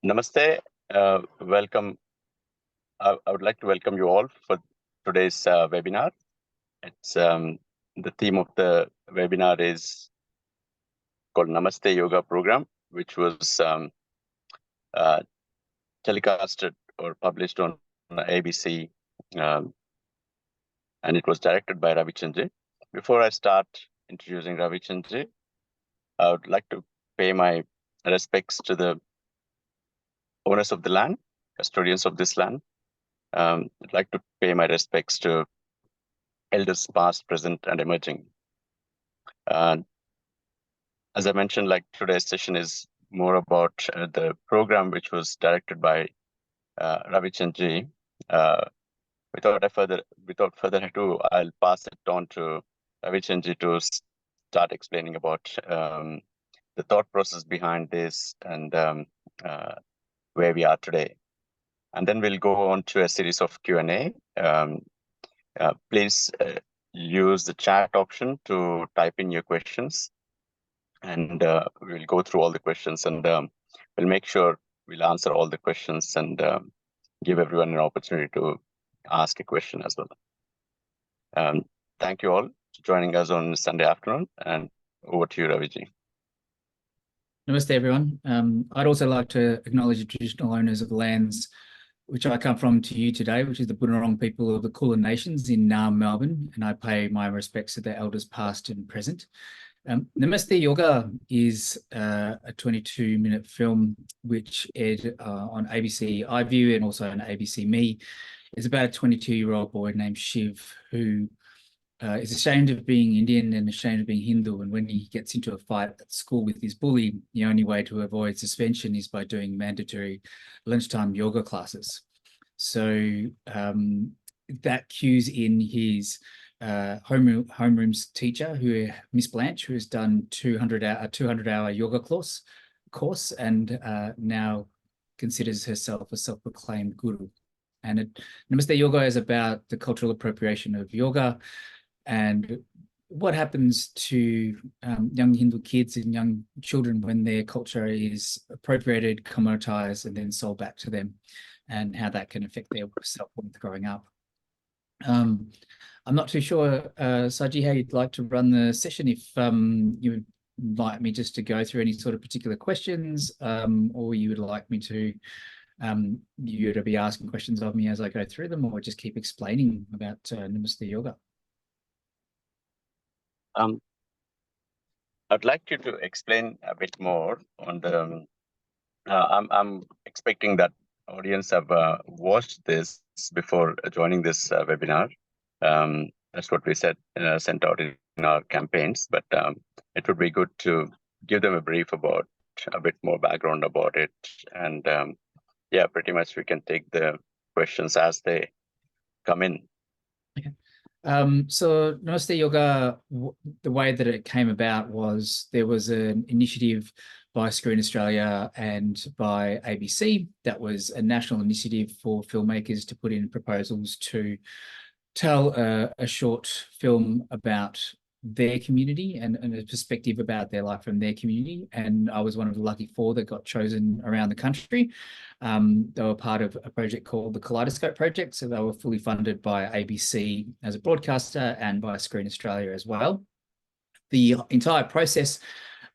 Namaste. Welcome. I would like to welcome you all for today's webinar. It's the theme of the webinar is called Namaste Yoga program, which was uh, telecasted or published on ABC, and it was directed by Ravi Chand. Before I start introducing Ravi Chand, I would like to pay my respects to the owners of the land, custodians of this land. I'd like to pay my respects to elders past, present, and emerging. As I mentioned, like today's session is more about the program which was directed by Ravi Chand. Without further ado, I'll pass it on to Ravi Chand to start explaining about the thought process behind this and where we are today. And then we'll go on to a series of Q&A. Please use the chat option to type in your questions, and we'll go through all the questions, and we'll make sure we'll answer all the questions and give everyone an opportunity to ask a question as well. Thank you all for joining us on Sunday afternoon, and over to you, Raviji. Namaste, everyone. I'd also like to acknowledge the traditional owners of the lands which I come from to you today, which is the Boonwurrung people of the Kulin Nations in Melbourne, and I pay my respects to their elders past and present. Namaste Yoga is a 22-minute film which aired on ABC iView and also on ABC Me. It's about a 22-year-old boy named Shiv who is ashamed of being Indian and ashamed of being Hindu. And when he gets into a fight at school with his bully, the only way to avoid suspension is by doing mandatory lunchtime yoga classes. So that cues in his homeroom's teacher, Miss Blanche, who has done a 200-hour yoga course and now considers herself a self-proclaimed guru. And Namaste Yoga is about the cultural appropriation of yoga and what happens to young Hindu kids and young children when their culture is appropriated, commoditized, and then sold back to them, and how that can affect their self-worth growing up. I'm not too sure, Saji, how you'd like to run the session, if you would like me just to go through any sort of particular questions, or you would like me to you to be asking questions of me as I go through them, or just keep explaining about Namaste Yoga. I'd like you to explain a bit more on the. I'm expecting that audience have watched this before joining this webinar. That's what we said, sent out in our campaigns. But it would be good to give them a brief about a bit more background about it, and yeah, pretty much we can take the questions as they come in. Okay. So Namaste Yoga, the way that it came about was there was an initiative by Screen Australia and by ABC that was a national initiative for filmmakers to put in proposals to tell a short film about their community and a perspective about their life from their community. And I was one of the lucky 4 that got chosen around the country. They were part of a project called the Kaleidoscope Project. So they were fully funded by ABC as a broadcaster and by Screen Australia as well. The entire process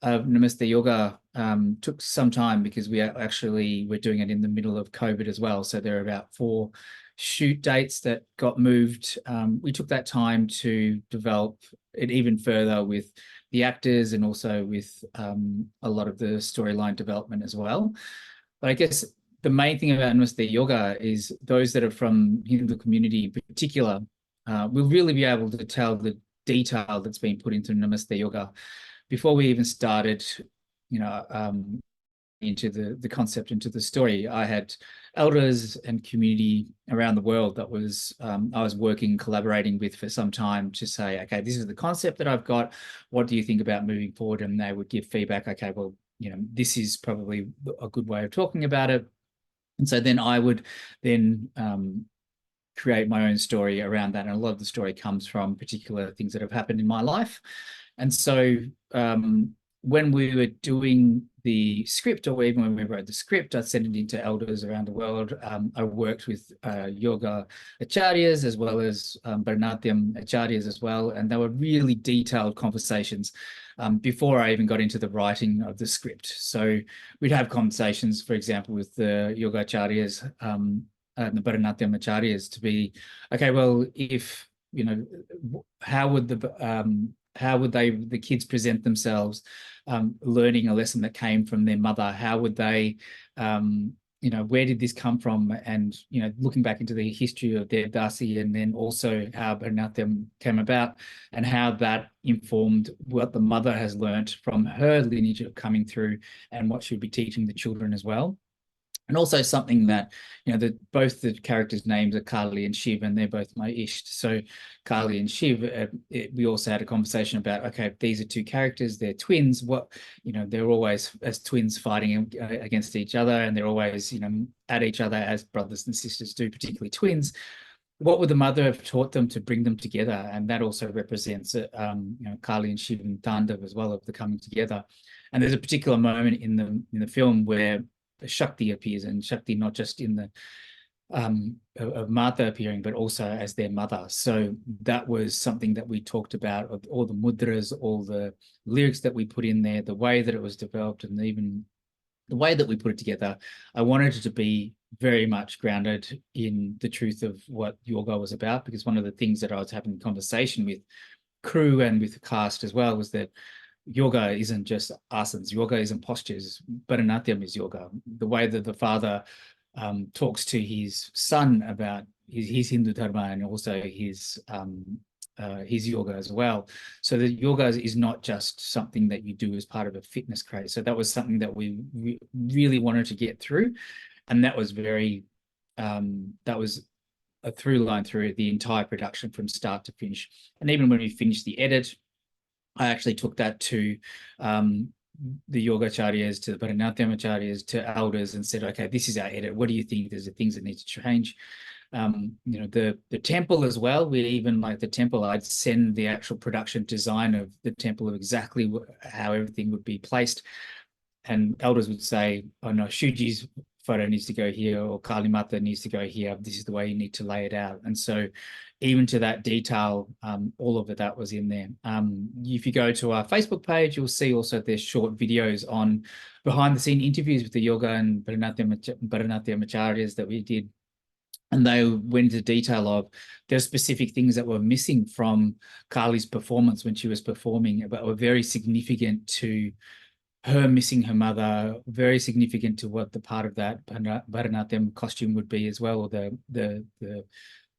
of Namaste Yoga took some time because we actually were doing it in the middle of COVID as well. So there are about 4 shoot dates that got moved. We took that time to develop it even further with the actors and also with a lot of the storyline development as well. But I guess the main thing about Namaste Yoga is those that are from Hindu community in particular will really be able to tell the detail that's been put into Namaste Yoga. Before we even started, into the concept, into the story, I had elders and community around the world that was I was collaborating with for some time to say, okay, this is the concept that I've got. What do you think about moving forward? And they would give feedback. Okay, well, this is probably a good way of talking about it. And so then I would then create my own story around that. And a lot of the story comes from particular things that have happened in my life. And so when we were doing the script, or even when we wrote the script, I sent it into elders around the world. I worked with yoga acharyas as well as Bharatanatyam acharyas as well, and they were really detailed conversations before I even got into the writing of the script. So we'd have conversations, for example, with the yoga acharyas and the Bharatanatyam acharyas to be, okay, well, if, you know, how would the kids present themselves learning a lesson that came from their mother? How would they, you know, where did this come from? And, you know, looking back into the history of their dasi, and then also how Bharatanatyam came about and how that informed what the mother has learnt from her lineage of coming through and what she'll be teaching the children as well. And also something that, you know, both the characters' names are Kali and Shiv, and they're both my Isht. So Kali and Shiv, we also had a conversation about, okay, these are two characters, they're twins. What, you know, they're always as twins fighting against each other, and they're always, you know, at each other as brothers and sisters do, particularly twins. What would the mother have taught them to bring them together? And that also represents, you know, Kali and Shiv and Tandav as well, of the coming together. And there's a particular moment in the film where Shakti appears, and Shakti not just in the of Mata appearing, but also as their mother. So that was something that we talked about, of all the mudras, all the lyrics that we put in there, the way that it was developed, and even the way that we put it together. I wanted it to be very much grounded in the truth of what yoga was about, because one of the things that I was having a conversation with crew and with the cast as well was that yoga isn't just asanas, yoga isn't postures, Bharatanatyam is yoga. The way that the father talks to his son about his Hindu Dharma, and also his yoga as well. So the yoga is not just something that you do as part of a fitness craze. So that was something that we really wanted to get through. And that was that was a through line through the entire production from start to finish. And even when we finished the edit, I actually took that to the yoga acharyas, to the Bharatanatyam acharyas, to elders, and said, okay, this is our edit. What do you think? There's the things that need to change. You know, the temple as well. We even, like the temple, I'd send the actual production design of the temple of exactly how everything would be placed. And elders would say, oh no, Shuji's photo needs to go here, or Kali Mata needs to go here. This is the way you need to lay it out. And so even to that detail, all of that was in there. If you go to our Facebook page, you'll see also there's short videos on behind the scene interviews with the yoga and Bharatanatyam acharyas that we did. And they went into detail of there's specific things that were missing from Kali's performance when she was performing, but were very significant to her missing her mother, very significant to what the part of that Bharatanatyam costume would be as well, or the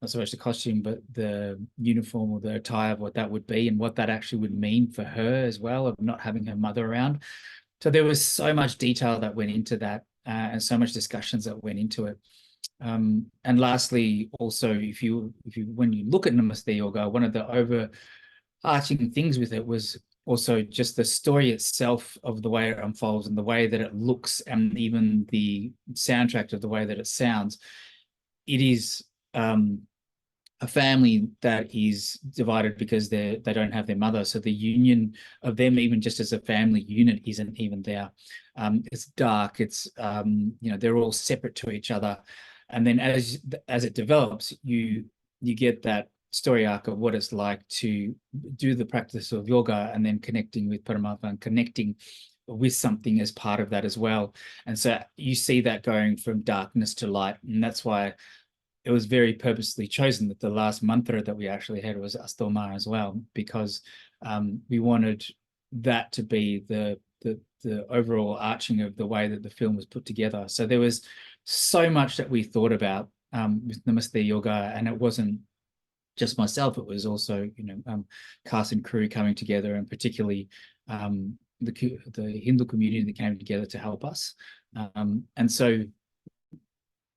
not so much the costume, but the uniform or the attire of what that would be, and what that actually would mean for her as well, of not having her mother around. So there was so much detail that went into that, and so much discussions that went into it. And lastly, also, when you look at Namaste Yoga, one of the overarching things with it was also just the story itself of the way it unfolds and the way that it looks, and even the soundtrack of the way that it sounds. It is a family that is divided because they don't have their mother. So the union of them, even just as a family unit, isn't even there. It's dark. It's you know, they're all separate to each other. And then as it develops, you get that story arc of what it's like to do the practice of yoga, and then connecting with Paramatma and connecting with something as part of that as well. And so you see that going from darkness to light. And that's why it was very purposely chosen that the last mantra that we actually had was Astoma as well, because we wanted that to be the overall arching of the way that the film was put together. So there was so much that we thought about with Namaste Yoga, and it wasn't just myself, it was also, you know, cast and crew coming together, and particularly the Hindu community that came together to help us. And so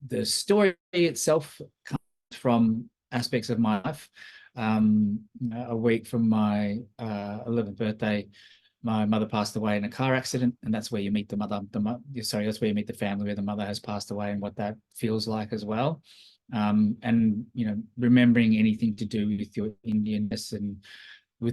the story itself comes from aspects of my life. A week from my 11th birthday, my mother passed away in a car accident, and that's where you meet the mother. That's where you meet the family where the mother has passed away, and what that feels like as well. And you know, remembering anything to do with your Indianness and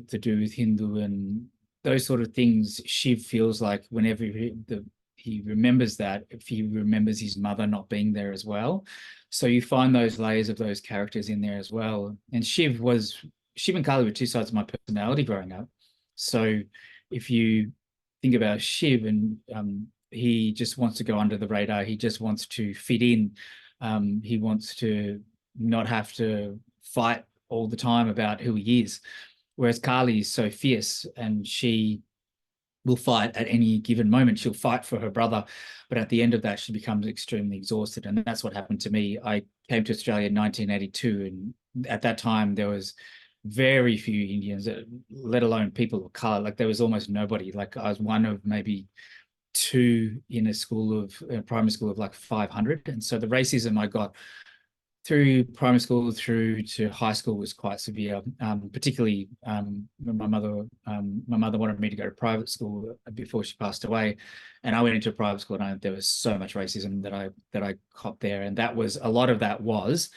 to do with Hindu and those sort of things, Shiv feels like whenever he remembers that, if he remembers his mother not being there as well. So you find those layers of those characters in there as well. And Shiv and Kali were two sides of my personality growing up. So if you think about Shiv, and he just wants to go under the radar, he just wants to fit in, he wants to not have to fight all the time about who he is. Whereas Kali is so fierce, and she will fight at any given moment. She'll fight for her brother, but at the end of that, she becomes extremely exhausted. And that's what happened to me. I came to Australia in 1982, and at that time there was very few Indians, let alone people of color. Like there was almost nobody. Like I was one of maybe two in a primary school of like 500. And so the racism I got through primary school through to high school was quite severe, particularly when my mother wanted me to go to private school before she passed away, and I went into a private school, and there was so much racism that I copped there, and a lot of that was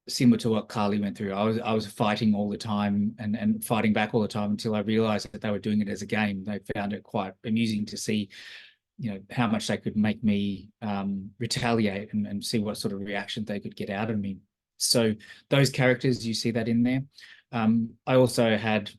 similar to what Kali went through. I was fighting all the time and fighting back all the time until I realized that they were doing it as a game. They found it quite amusing to see, how much they could make me retaliate and see what sort of reaction they could get out of me. So those characters, you see that in there. I also had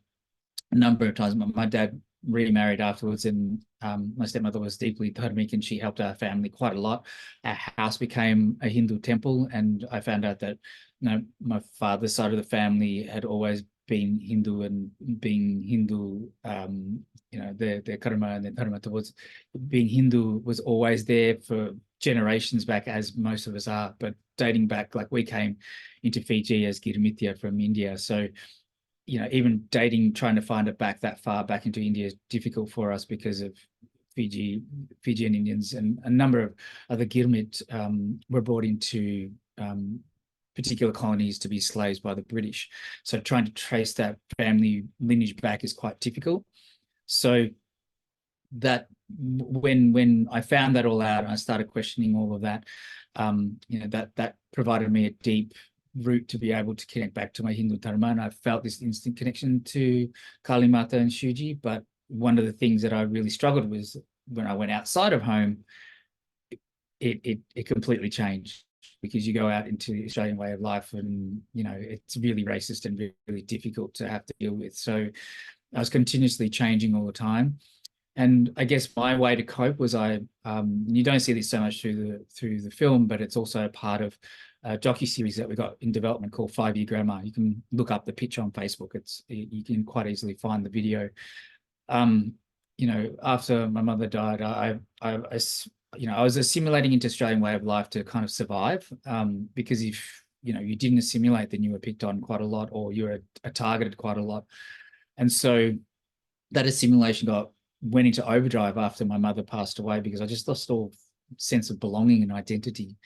a number of times, my dad remarried afterwards, and my stepmother was deeply dharmic, and she helped our family quite a lot. Our house became a Hindu temple, and I found out that my father's side of the family had always been Hindu, and being Hindu, their karma and their dharma towards being Hindu was always there for generations back, as most of us are. But dating back, like we came into Fiji as Girmitya from India. So, even dating, trying to find it back that far back into India is difficult for us because of Fijian Indians, and a number of other Girmit were brought into particular colonies to be slaves by the British. So trying to trace that family lineage back is quite difficult. So that when I found that all out and I started questioning all of that, that provided me a deep route to be able to connect back to my Hindu Dharma, and I felt this instant connection to Kali Mata and Shivji. But one of the things that I really struggled with when I went outside of home, it completely changed, because you go out into the Australian way of life, and it's really racist and really difficult to have to deal with. So I was continuously changing all the time. And I guess my way to cope was you don't see this so much through the film, but it's also a part of a docuseries that we got in development called 5 Year Grandma. You can look up the picture on Facebook. You can quite easily find the video. After my mother died, I was assimilating into Australian way of life to kind of survive, because if you didn't assimilate, then you were picked on quite a lot, or you were targeted quite a lot. And so that assimilation went into overdrive after my mother passed away, because I just lost all sense of belonging and identity.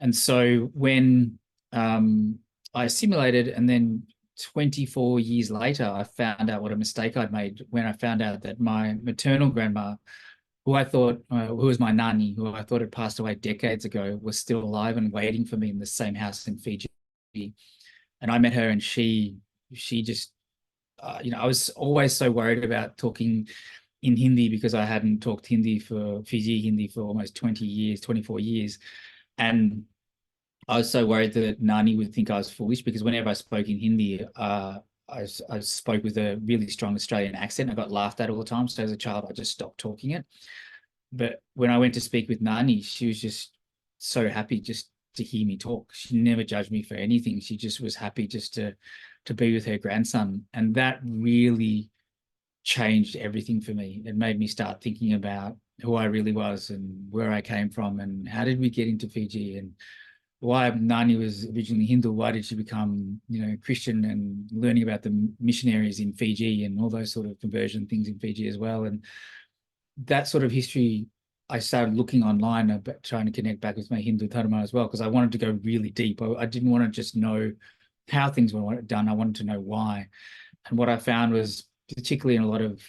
And so when I assimilated, and then 24 years later, I found out what a mistake I'd made when I found out that my maternal grandma, who I thought, who was my nani, who I thought had passed away decades ago, was still alive and waiting for me in the same house in Fiji. And I met her, and she just, I was always so worried about talking in Hindi, because I hadn't talked Fiji Hindi for almost 20 years, 24 years. And I was so worried that Nani would think I was foolish, because whenever I spoke in Hindi, I spoke with a really strong Australian accent. I got laughed at all the time. So as a child, I just stopped talking it. But when I went to speak with Nani, she was just so happy just to hear me talk. She never judged me for anything. She just was happy just to be with her grandson. And that really changed everything for me. It made me start thinking about who I really was and where I came from, and how did we get into Fiji, and why Nani was originally Hindu. Why did she become, Christian, and learning about the missionaries in Fiji and all those sort of conversion things in Fiji as well. And that sort of history, I started looking online about trying to connect back with my Hindu Dharma as well, because I wanted to go really deep. I didn't want to just know how things were done. I wanted to know why. And what I found was, particularly in a lot of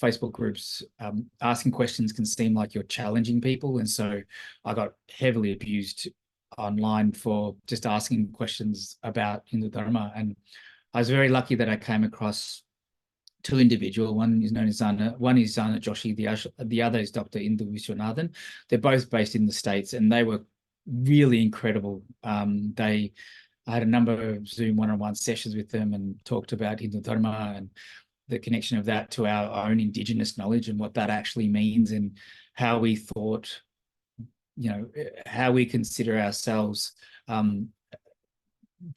Facebook groups, asking questions can seem like you're challenging people. And so I got heavily abused online for just asking questions about Hindu Dharma. And I was very lucky that I came across two individual. One is known as Zana Joshi. The other is Dr. Indu Vishwanathan. They're both based in the States, and they were really incredible. I had a number of Zoom one-on-one sessions with them and talked about Hindu Dharma and the connection of that to our own indigenous knowledge and what that actually means, and how we thought, how we consider ourselves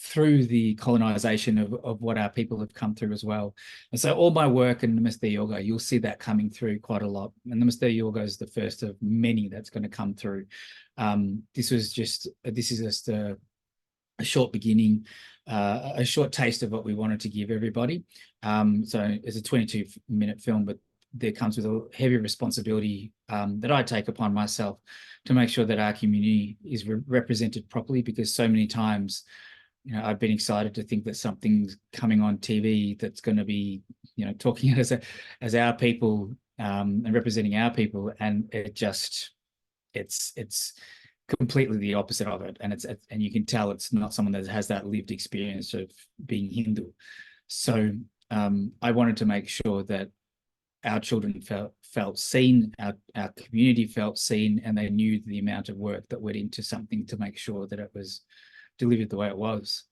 through the colonization of what our people have come through as well. And so all my work in Namaste Yoga, you'll see that coming through quite a lot. And Namaste Yoga is the first of many that's going to come through. This is just a short beginning, a short taste of what we wanted to give everybody. So it's a 22-minute film, but there comes with a heavy responsibility that I take upon myself to make sure that our community is represented properly, because so many times, I've been excited to think that something's coming on TV that's going to be, talking as our people and representing our people, and it's completely the opposite of it, and you can tell it's not someone that has that lived experience of being Hindu. So I wanted to make sure that our children felt seen, our community felt seen, and they knew the amount of work that went into something to make sure that it was delivered the way it was.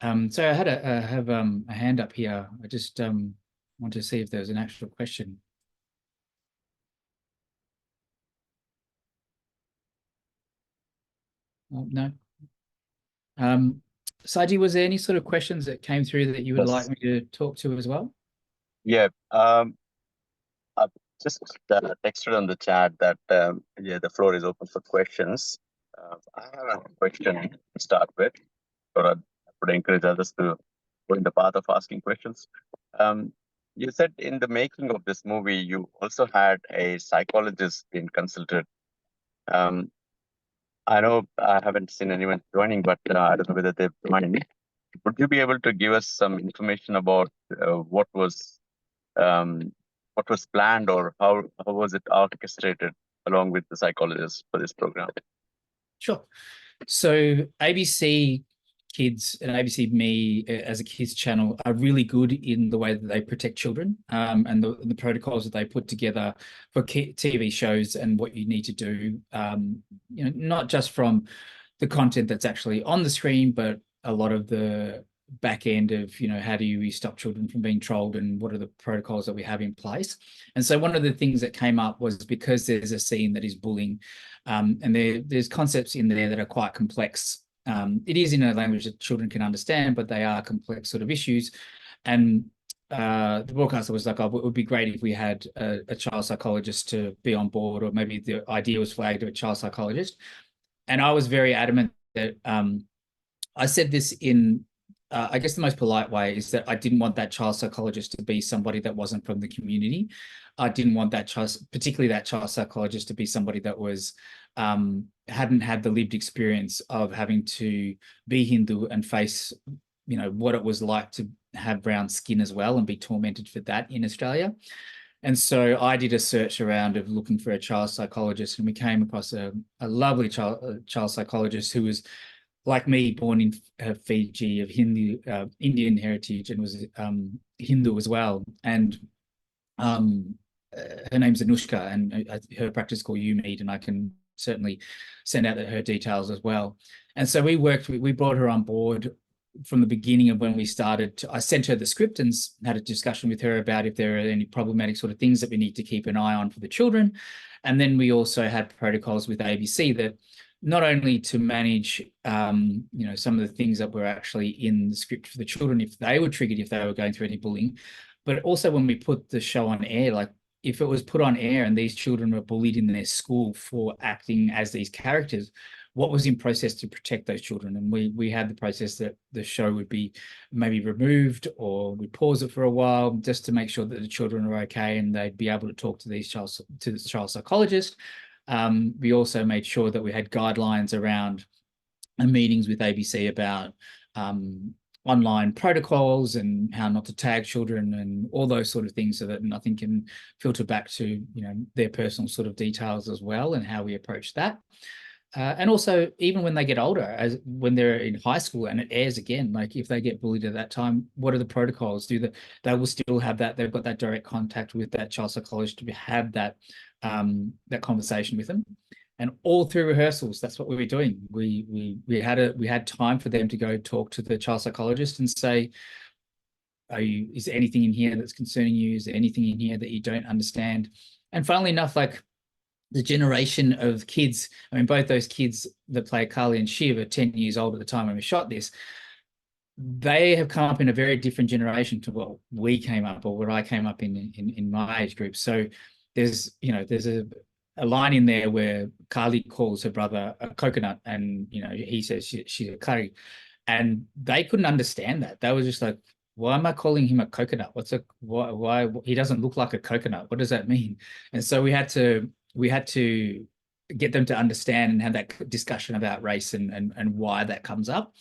So I have a hand up here. I just want to see if there's an actual question. Oh, no. Saji, was there any sort of questions that came through that you would like me to talk to as well? Yeah. I've just texted on the chat that the floor is open for questions. I have a question to start with, or I would encourage others to go in the path of asking questions. You said in the making of this movie, you also had a psychologist being consulted. I know I haven't seen anyone joining, but I don't know whether they've joined. Would you be able to give us some information about what was planned, or how was it orchestrated along with the psychologist for this program? Sure. So ABC Kids and ABC Me as a kids channel are really good in the way that they protect children, and the protocols that they put together for TV shows and what you need to do, not just from the content that's actually on the screen, but a lot of the back end of, how do we stop children from being trolled, and what are the protocols that we have in place. And so one of the things that came up was, because there's a scene that is bullying, and there's concepts in there that are quite complex. It is in a language that children can understand, but they are complex sort of issues. And the broadcaster was like, oh, it would be great if we had a child psychologist to be on board, or maybe the idea was flagged of a child psychologist. And I was very adamant that I said this in, I guess the most polite way, is that I didn't want that child psychologist to be somebody that wasn't from the community. I didn't want that particularly that child psychologist, to be somebody that was hadn't had the lived experience of having to be Hindu and face, what it was like to have brown skin as well, and be tormented for that in Australia. And so I did a search around of looking for a child psychologist, and we came across a lovely child psychologist who was, like me, born in Fiji, of Indian heritage, and was Hindu as well. And her name's Anushka, and her practice is called YouMeet, and I can certainly send out her details as well. And so we brought her on board from the beginning of when we started. I sent her the script and had a discussion with her about if there are any problematic sort of things that we need to keep an eye on for the children. And then we also had protocols with ABC that not only to manage, some of the things that were actually in the script for the children, if they were triggered, if they were going through any bullying, but also when we put the show on air, like if it was put on air and these children were bullied in their school for acting as these characters, what was in process to protect those children? And we had the process that the show would be maybe removed, or we'd pause it for a while just to make sure that the children are okay and they'd be able to talk to the child psychologist. We also made sure that we had guidelines around meetings with ABC about online protocols and how not to tag children and all those sort of things, so that nothing can filter back to their personal sort of details as well, and how we approach that. And also, even when they get older, as when they're in high school and it airs again, like if they get bullied at that time, what are the protocols? They will still have that? They've got that direct contact with that child psychologist to have that that conversation with them, and all through rehearsals, that's what we were doing. We had time for them to go talk to the child psychologist and say, is there anything in here that's concerning you? Is there anything in here that you don't understand? And funnily enough, like the generation of kids, I mean, both those kids that play Kali and Shiv are 10 years old at the time when we shot this. They have come up in a very different generation to what we came up, or what I came up in my age group. So there's a line in there where Kali calls her brother a coconut, and he says she's a curry, and they couldn't understand that. They were just like, why am I calling him a coconut? Why he doesn't look like a coconut? What does that mean? And so we had to get them to understand and have that discussion about race and why that comes up.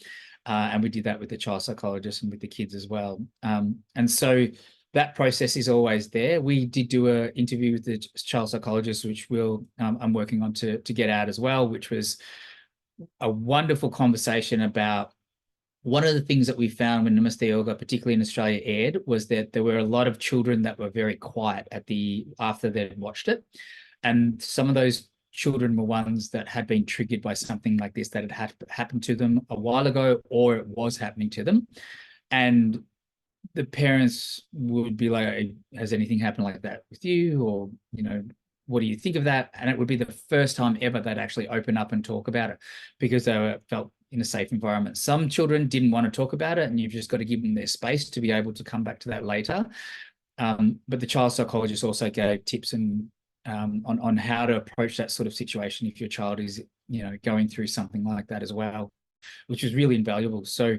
And we did that with the child psychologist and with the kids as well. And so that process is always there. We did do an interview with the child psychologist, which I'm working on to get out as well, which was a wonderful conversation about one of the things that we found when Namaste Yoga, particularly in Australia, aired, was that there were a lot of children that were very quiet after they'd watched it. And some of those children were ones that had been triggered by something like this that had happened to them a while ago, or it was happening to them. And the parents would be like, has anything happened like that with you? Or, what do you think of that? And it would be the first time ever they'd actually open up and talk about it, because they felt in a safe environment. Some children didn't want to talk about it, and you've just got to give them their space to be able to come back to that later. But the child psychologist also gave tips and on how to approach that sort of situation if your child is, going through something like that as well, which was really invaluable. So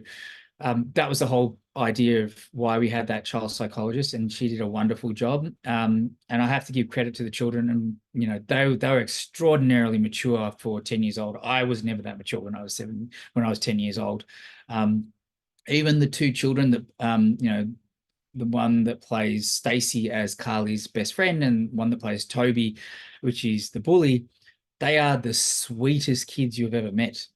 that was the whole idea of why we had that child psychologist, and she did a wonderful job. And I have to give credit to the children, and they were extraordinarily mature for 10 years old. I was never that mature when I was 10 years old. Even the two children that the one that plays Stacy as Carly's best friend, and one that plays Toby, which is the bully, they are the sweetest kids you've ever met.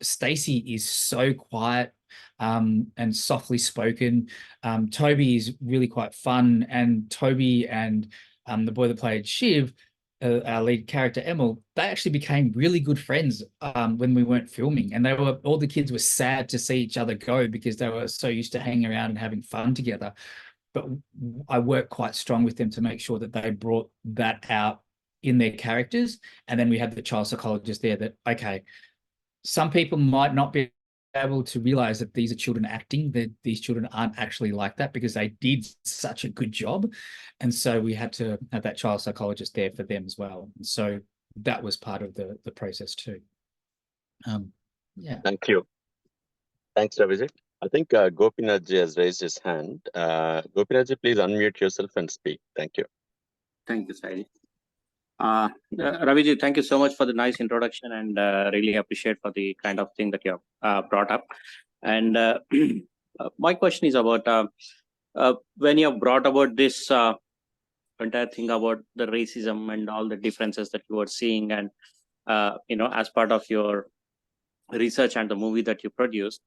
Stacy is so quiet and softly spoken. Toby is really quite fun, and Toby and the boy that played Shiv, our lead character Emil, they actually became really good friends when we weren't filming, and all the kids were sad to see each other go because they were so used to hanging around and having fun together. But I worked quite strong with them to make sure that they brought that out in their characters. And then we had the child psychologist there that, okay, some people might not be able to realize that these are children acting, that these children aren't actually like that because they did such a good job. And so we had to have that child psychologist there for them as well. And so that was part of the process too. Yeah. Thank you. Thanks, Raviji. I think Gopinathji has raised his hand. Gopinathji, please unmute yourself and speak. Thank you. Thank you, Sai. Raviji, thank you so much for the nice introduction, and really appreciate for the kind of thing that you have brought up. And my question is about when you have brought about this entire thing about the racism and all the differences that you were seeing, and as part of your research and the movie that you produced.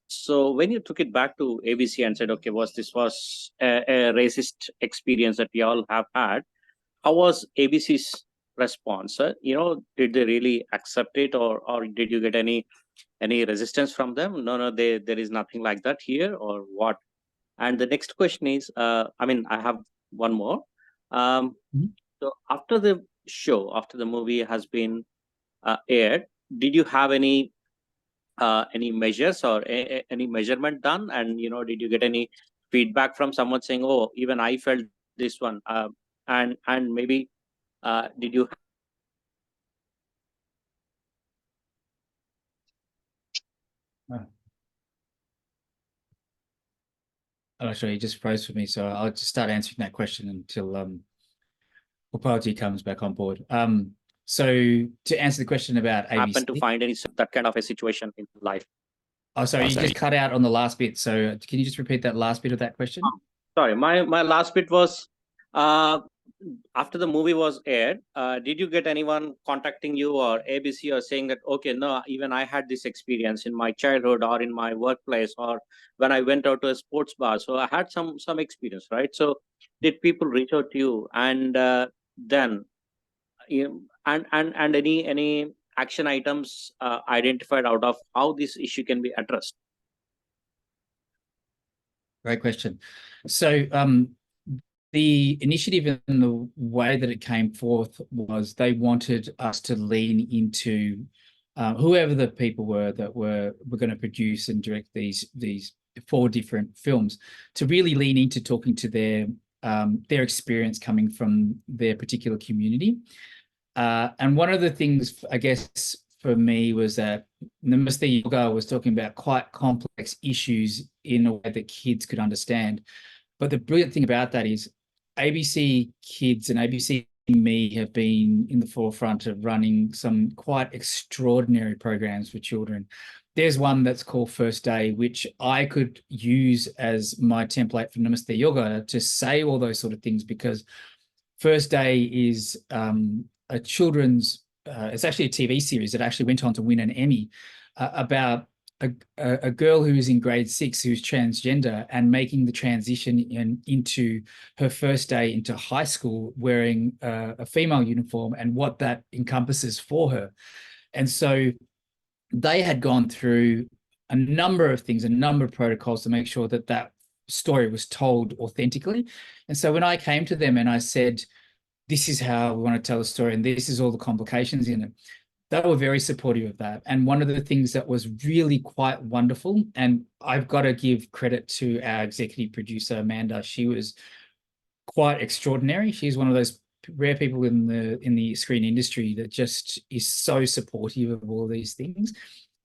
So when you took it back to ABC and said, okay, this was a racist experience that we all have had, how was ABC's response? Did they really accept it, or did you get any resistance from them? No, there is nothing like that here, or what? And the next question is, I have one more. So after the movie has been aired, did you have any measures or any measurement done? And did you get any feedback from someone saying, oh, even I felt this one? And maybe did you? Oh, sorry, you just froze for me, so I'll just start answering that question until Upalji comes back on board. So to answer the question about ABC, happen to find any that kind of a situation in life? Oh, sorry, you just cut out on the last bit. So can you just repeat that last bit of that question? Sorry, my last bit was, after the movie was aired, did you get anyone contacting you or ABC or saying that, okay, no, even I had this experience in my childhood or in my workplace or when I went out to a sports bar. So I had some experience, right? So did people reach out to you, and then and any action items identified out of how this issue can be addressed? Great question. So the initiative and the way that it came forth was they wanted us to lean into whoever the people were that were going to produce and direct these 4 different films, to really lean into talking to their experience coming from their particular community. And one of the things, I guess, for me was that Namaste Yoga was talking about quite complex issues in a way that kids could understand. But the brilliant thing about that is ABC Kids and ABC Me have been in the forefront of running some quite extraordinary programs for children. There's one that's called First Day, which I could use as my template for Namaste Yoga to say all those sort of things, because First Day is a children's, it's actually a TV series that actually went on to win an Emmy about a girl who is in grade 6 who's transgender and making the transition into her first day into high school wearing a female uniform and what that encompasses for her. And so they had gone through a number of things, a number of protocols to make sure that that story was told authentically. And so when I came to them and I said, this is how we want to tell a story and this is all the complications in it, they were very supportive of that. And one of the things that was really quite wonderful, and I've got to give credit to our executive producer, Amanda, she was quite extraordinary. She's one of those rare people in the screen industry that just is so supportive of all these things.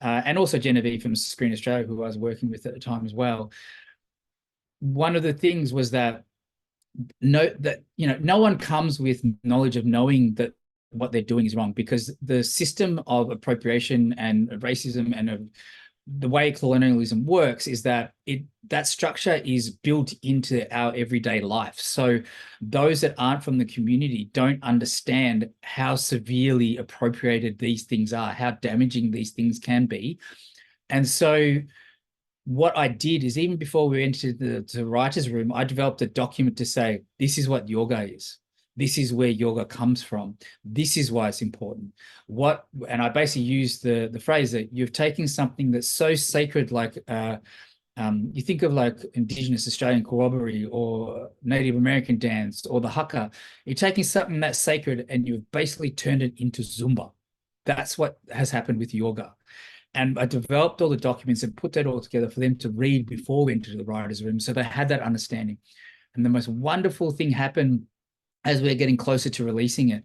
And also Genevieve from Screen Australia, who I was working with at the time as well. One of the things was that no one comes with knowledge of knowing that what they're doing is wrong, because the system of appropriation and racism and of the way colonialism works is that that structure is built into our everyday life. So those that aren't from the community don't understand how severely appropriated these things are, how damaging these things can be. And so what I did is, even before we entered the writer's room, I developed a document to say, this is what yoga is. This is where yoga comes from. This is why it's important. And I basically used the phrase that you've taken something that's so sacred, like you think of like Indigenous Australian corroboree or Native American dance or the haka. You're taking something that's sacred and you've basically turned it into Zumba. That's what has happened with yoga. And I developed all the documents and put that all together for them to read before we entered the writer's room, so they had that understanding. And the most wonderful thing happened as we're getting closer to releasing it.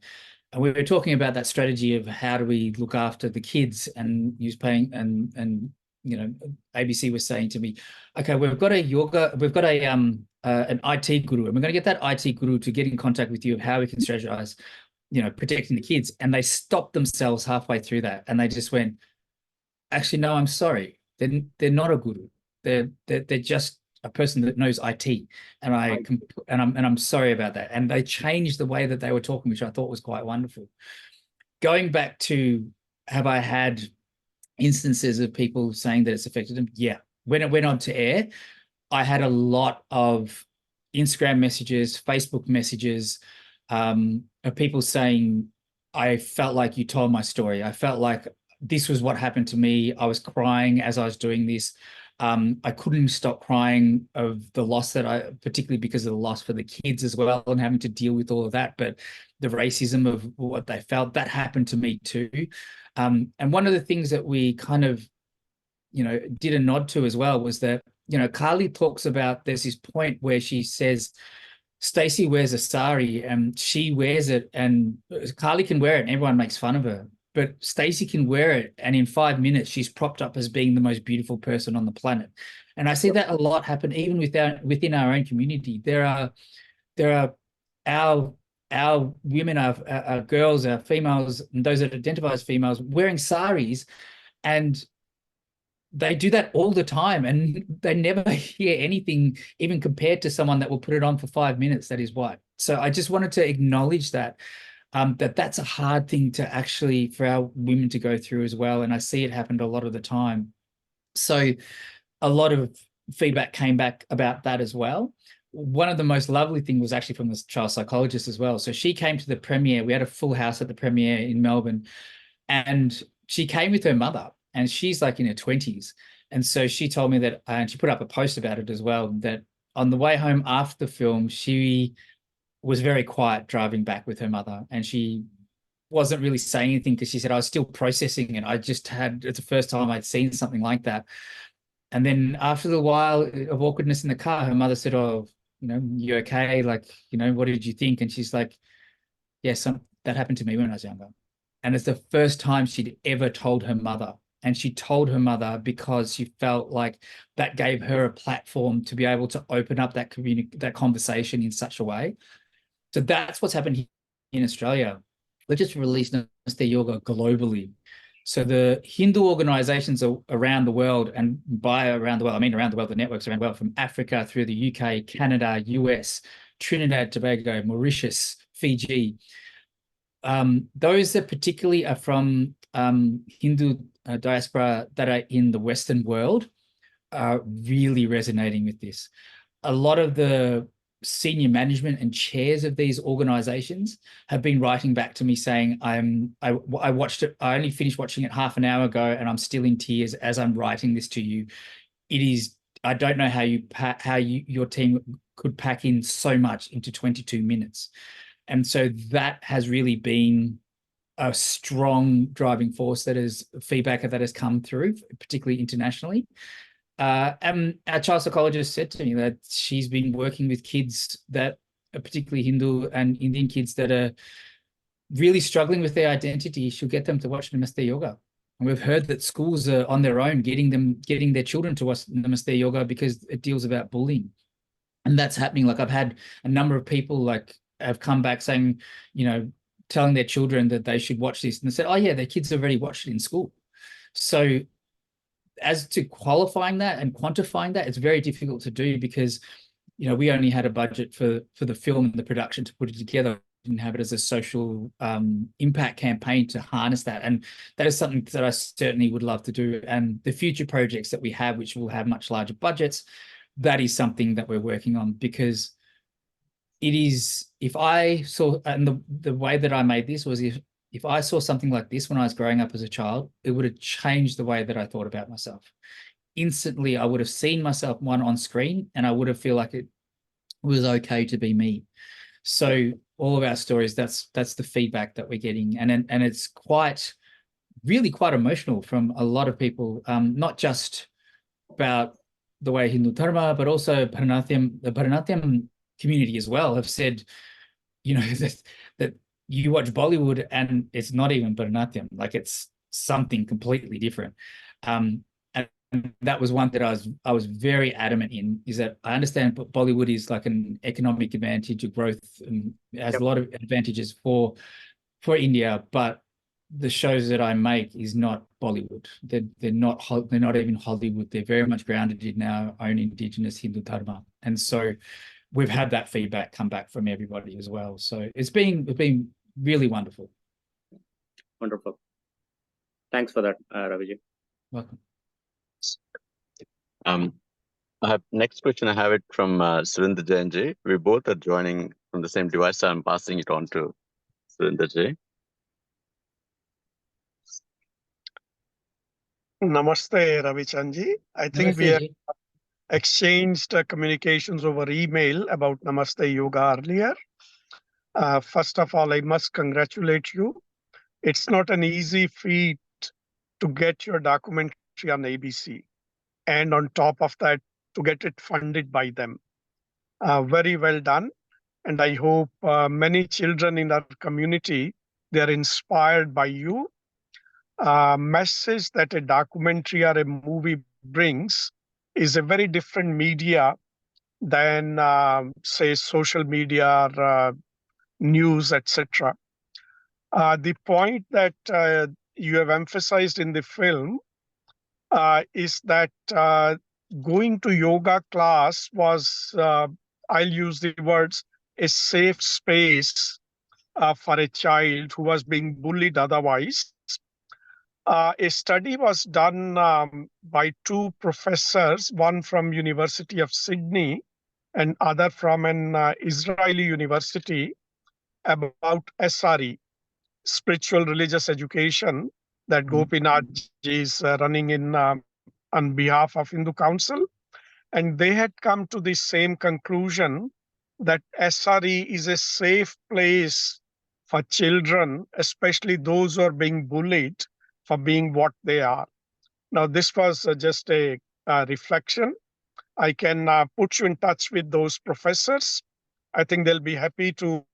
And we were talking about that strategy of how do we look after the kids, and and ABC was saying to me, okay, we've got an IT guru, and we're going to get that IT guru to get in contact with you of how we can strategize, protecting the kids. And they stopped themselves halfway through that, and they just went, actually, no, I'm sorry. They're not a guru. They're just a person that knows IT, and I'm sorry about that. And they changed the way that they were talking, which I thought was quite wonderful. Going back to, have I had instances of people saying that it's affected them? Yeah. When it went on to air, I had a lot of Instagram messages, Facebook messages, of people saying, I felt like you told my story. I felt like this was what happened to me. I was crying as I was doing this. I couldn't stop crying of the loss particularly because of the loss for the kids as well, and having to deal with all of that. But the racism of what they felt, that happened to me too. And one of the things that we kind of, did a nod to as well was that, Carly talks about, there's this point where she says, Stacey wears a sari and she wears it, and Carly can wear it and everyone makes fun of her. But Stacey can wear it, and in 5 minutes, she's propped up as being the most beautiful person on the planet. And I see that a lot happen even within our own community. There are our women, our girls, our females, and those that identify as females wearing saris, and they do that all the time, and they never hear anything even compared to someone that will put it on for 5 minutes that is white. So I just wanted to acknowledge that, that's a hard thing to actually, for our women to go through as well. And I see it happen a lot of the time. So a lot of feedback came back about that as well. One of the most lovely things was actually from the child psychologist as well. So she came to the premiere. We had a full house at the premiere in Melbourne, and she came with her mother, and she's like in her 20s. And so she told me that, and she put up a post about it as well, that on the way home after the film, she was very quiet driving back with her mother, and she wasn't really saying anything because she said, I was still processing it. It's the first time I'd seen something like that. And then after a while of awkwardness in the car, her mother said, oh, you okay? Like, what did you think? And she's like, yes, that happened to me when I was younger. And it's the first time she'd ever told her mother. And she told her mother because she felt like that gave her a platform to be able to open up that conversation in such a way. So that's what's happened here in Australia. We've just released Namaste Yoga globally. So the Hindu organizations around the world, and by around the world, I mean around the world, the networks around the world, from Africa through the UK, Canada, US, Trinidad, Tobago, Mauritius, Fiji. Those that particularly are from Hindu diaspora that are in the Western world are really resonating with this. A lot of the senior management and chairs of these organizations have been writing back to me saying, I watched it, I only finished watching it half an hour ago, and I'm still in tears as I'm writing this to you. It is, I don't know how your team could pack in so much into 22 minutes. And so that has really been a strong driving force, that is feedback that has come through, particularly internationally. And our child psychologist said to me that she's been working with kids that are particularly Hindu and Indian kids that are really struggling with their identity. She'll get them to watch Namaste Yoga. And we've heard that schools are on their own getting their children to watch Namaste Yoga because it deals about bullying. And that's happening. Like, I've had a number of people like have come back saying, telling their children that they should watch this. And they said, oh yeah, their kids have already watched it in school. So as to qualifying that and quantifying that, it's very difficult to do because, we only had a budget for the film and the production to put it together. We didn't have it as a social impact campaign to harness that. And that is something that I certainly would love to do. And the future projects that we have, which will have much larger budgets, that is something that we're working on, because it is, if I saw, and the way that I made this was, if I saw something like this when I was growing up as a child, it would have changed the way that I thought about myself. Instantly, I would have seen myself on screen, and I would have feel like it was okay to be me. So all of our stories, that's the feedback that we're getting. And it's really quite emotional from a lot of people, not just about the way Hindu Dharma, but also the Bharatanatyam community as well have said, that you watch Bollywood and it's not even Bharatanatyam, like it's something completely different. And that was one that I was very adamant in, is that I understand Bollywood is like an economic advantage of growth and has a lot of advantages for India, but the shows that I make is not Bollywood. They're not even Hollywood. They're very much grounded in our own indigenous Hindu Dharma. And so we've had that feedback come back from everybody as well. So it's been really wonderful. Wonderful. Thanks for that, Raviji. Welcome. Next question, I have it from Surinder Jainji. We both are joining from the same device, so I'm passing it on to Surinder Jain. Namaste, Ravi Chandji. I think we have exchanged communications over email about Namaste Yoga earlier. First of all, I must congratulate you. It's not an easy feat to get your documentary on ABC, and on top of that, to get it funded by them. Very well done. And I hope many children in our community, they are inspired by you. Message that a documentary or a movie brings is a very different media than, say, social media or news, etc. The point that you have emphasized in the film is that going to yoga class was, I'll use the words, a safe space for a child who was being bullied otherwise. A study was done by two professors, one from University of Sydney and other from an Israeli university, about SRE, spiritual religious education, that Gopinath is running in on behalf of Hindu Council. And they had come to the same conclusion that SRE is a safe place for children, especially those who are being bullied for being what they are. Now, this was just a reflection. I can put you in touch with those professors. I think they'll be happy to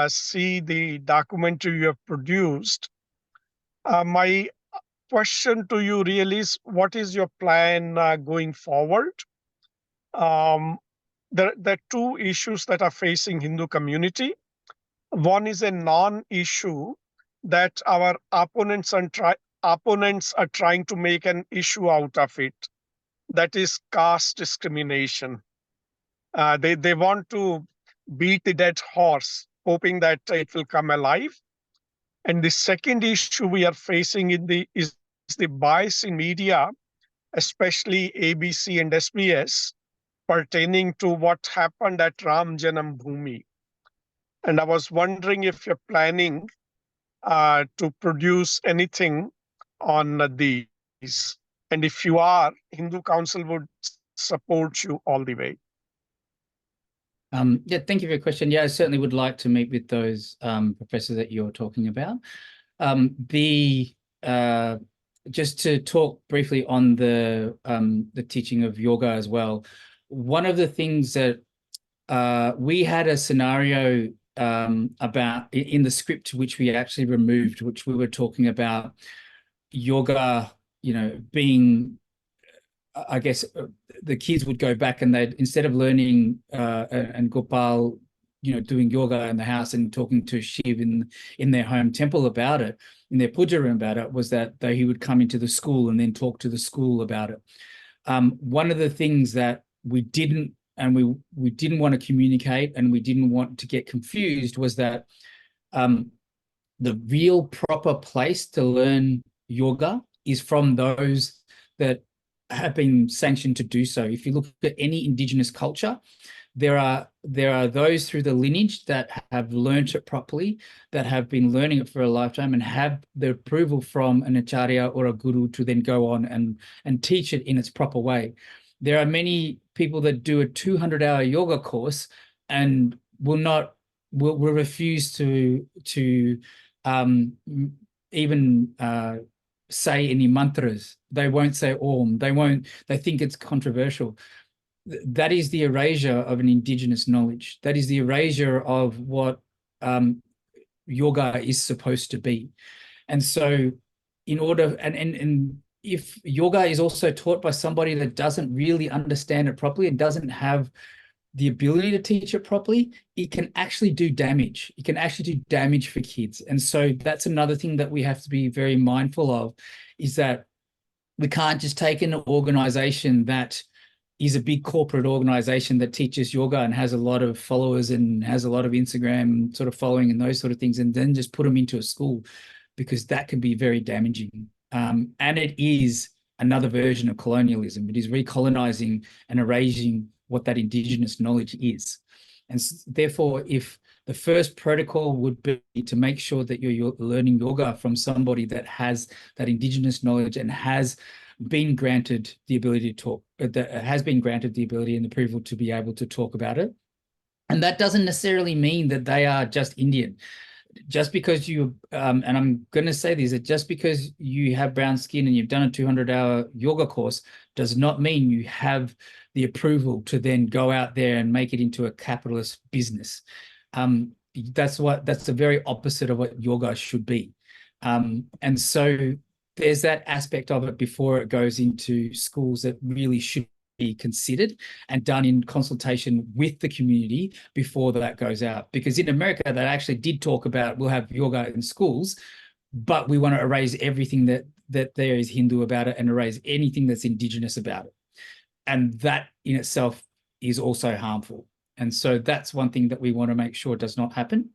see the documentary you have produced. My question to you really is, what is your plan going forward? There are two issues that are facing Hindu community. One is a non-issue that our opponents are trying to make an issue out of it. That is caste discrimination. They want to beat the dead horse, hoping that it will come alive. And the second issue we are facing is the bias in media, especially ABC and SBS, pertaining to what happened at Ram Janam Bhoomi. And I was wondering if you're planning to produce anything on these. And if you are, Hindu Council would support you all the way. Yeah, thank you for your question. Yeah, I certainly would like to meet with those professors that you're talking about. Just to talk briefly on the teaching of yoga as well. One of the things that we had a scenario about in the script, which we actually removed, which we were talking about yoga, being, I guess, the kids would go back and they'd, instead of learning and Gopal, doing yoga in the house and talking to Shiv in their home temple about it, in their puja room about it, was that he would come into the school and then talk to the school about it. One of the things that we didn't want to communicate and we didn't want to get confused was that the real proper place to learn yoga is from those that have been sanctioned to do so. If you look at any indigenous culture, there are those through the lineage that have learnt it properly, that have been learning it for a lifetime and have the approval from an acharya or a guru to then go on and teach it in its proper way. There are many people that do a 200-hour yoga course and will refuse to even say any mantras. They won't say Om. They think it's controversial. That is the erasure of an indigenous knowledge. That is the erasure of what yoga is supposed to be. And so and if yoga is also taught by somebody that doesn't really understand it properly and doesn't have the ability to teach it properly, it can actually do damage. It can actually do damage for kids. And so that's another thing that we have to be very mindful of, is that we can't just take an organization that is a big corporate organization that teaches yoga and has a lot of followers and has a lot of Instagram sort of following and those sort of things, and then just put them into a school, because that can be very damaging. And it is another version of colonialism. It is recolonizing and erasing what that indigenous knowledge is. And therefore, if the first protocol would be to make sure that you're learning yoga from somebody that has that indigenous knowledge and has been granted the ability to talk, that has been granted the ability and the approval to be able to talk about it. And that doesn't necessarily mean that they are just Indian. Just because you, and I'm going to say this, that just because you have brown skin and you've done a 200-hour yoga course does not mean you have the approval to then go out there and make it into a capitalist business. That's the very opposite of what yoga should be. And so there's that aspect of it before it goes into schools that really should be considered and done in consultation with the community before that goes out. Because in America, they actually did talk about, we'll have yoga in schools, but we want to erase everything that there is Hindu about it and erase anything that's indigenous about it. And that in itself is also harmful. And so that's one thing that we want to make sure does not happen.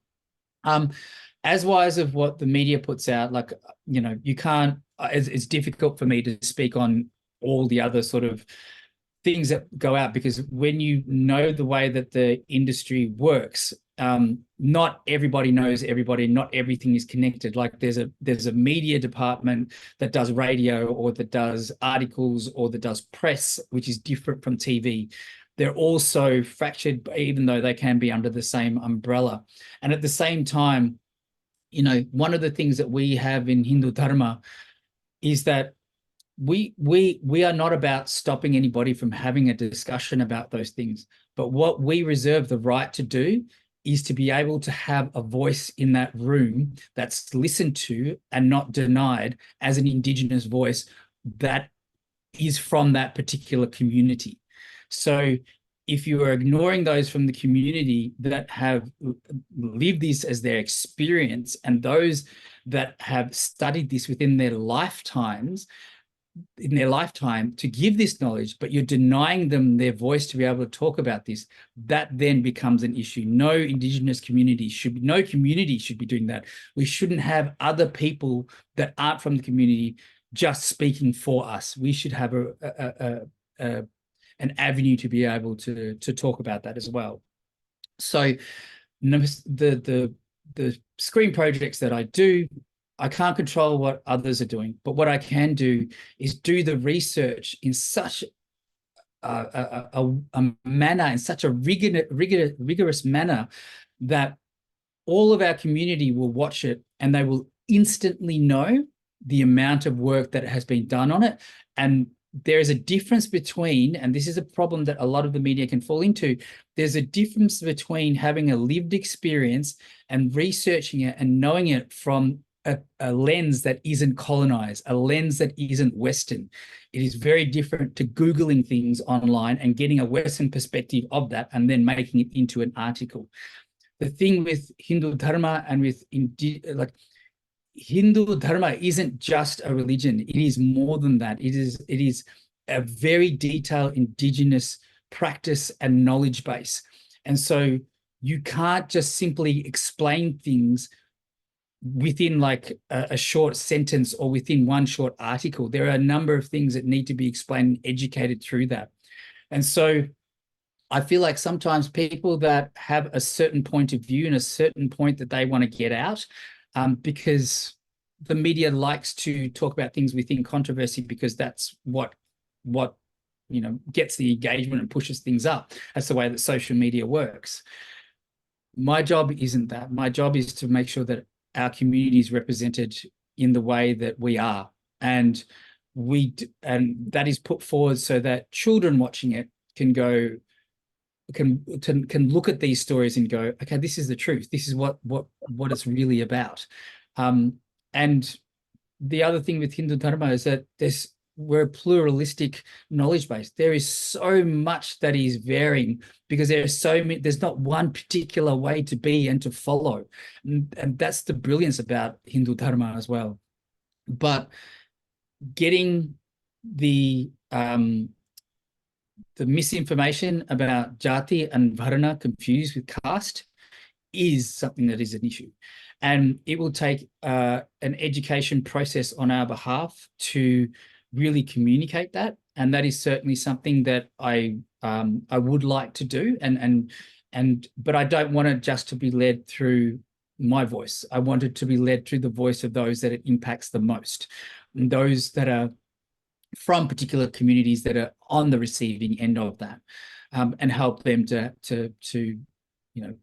As wise of what the media puts out, like, you can't, it's difficult for me to speak on all the other sort of things that go out, because when you know the way that the industry works, not everybody knows everybody, not everything is connected. Like there's a media department that does radio, or that does articles, or that does press, which is different from TV. They're also fractured, even though they can be under the same umbrella. And at the same time, one of the things that we have in Hindu Dharma is that we are not about stopping anybody from having a discussion about those things. But what we reserve the right to do is to be able to have a voice in that room that's listened to and not denied as an Indigenous voice that is from that particular community. So if you are ignoring those from the community that have lived this as their experience, and those that have studied this within their lifetimes, to give this knowledge, but you're denying them their voice to be able to talk about this, that then becomes an issue. No community should be doing that. We shouldn't have other people that aren't from the community just speaking for us. We should have an avenue to be able to talk about that as well. So the screen projects that I do, I can't control what others are doing, but what I can do is do the research in such a manner, in such a rigorous manner, that all of our community will watch it and they will instantly know the amount of work that has been done on it. And there is a difference between, and this is a problem that a lot of the media can fall into, there's a difference between having a lived experience and researching it and knowing it from a lens that isn't colonized, a lens that isn't Western. It is very different to Googling things online and getting a Western perspective of that and then making it into an article. The thing with Hindu Dharma and with Hindu Dharma isn't just a religion. It is more than that. It is a very detailed indigenous practice and knowledge base. And so you can't just simply explain things within like a short sentence or within one short article. There are a number of things that need to be explained and educated through that. And so I feel like sometimes people that have a certain point of view and a certain point that they want to get out, because the media likes to talk about things within controversy, because that's what gets the engagement and pushes things up. That's the way that social media works. My job isn't that. My job is to make sure that our community is represented in the way that we are, and that is put forward so that children watching it can look at these stories and go, okay, this is the truth. This is what it's really about. And the other thing with Hindu Dharma is that we're a pluralistic knowledge base. There is so much that is varying, because there's not one particular way to be and to follow. And that's the brilliance about Hindu Dharma as well. But getting the misinformation about jati and varna confused with caste is something that is an issue. And it will take an education process on our behalf to really communicate that. And that is certainly something that I would like to do. But I don't want it just to be led through my voice. I want it to be led through the voice of those that it impacts the most, and those that are from particular communities that are on the receiving end of that, and help them to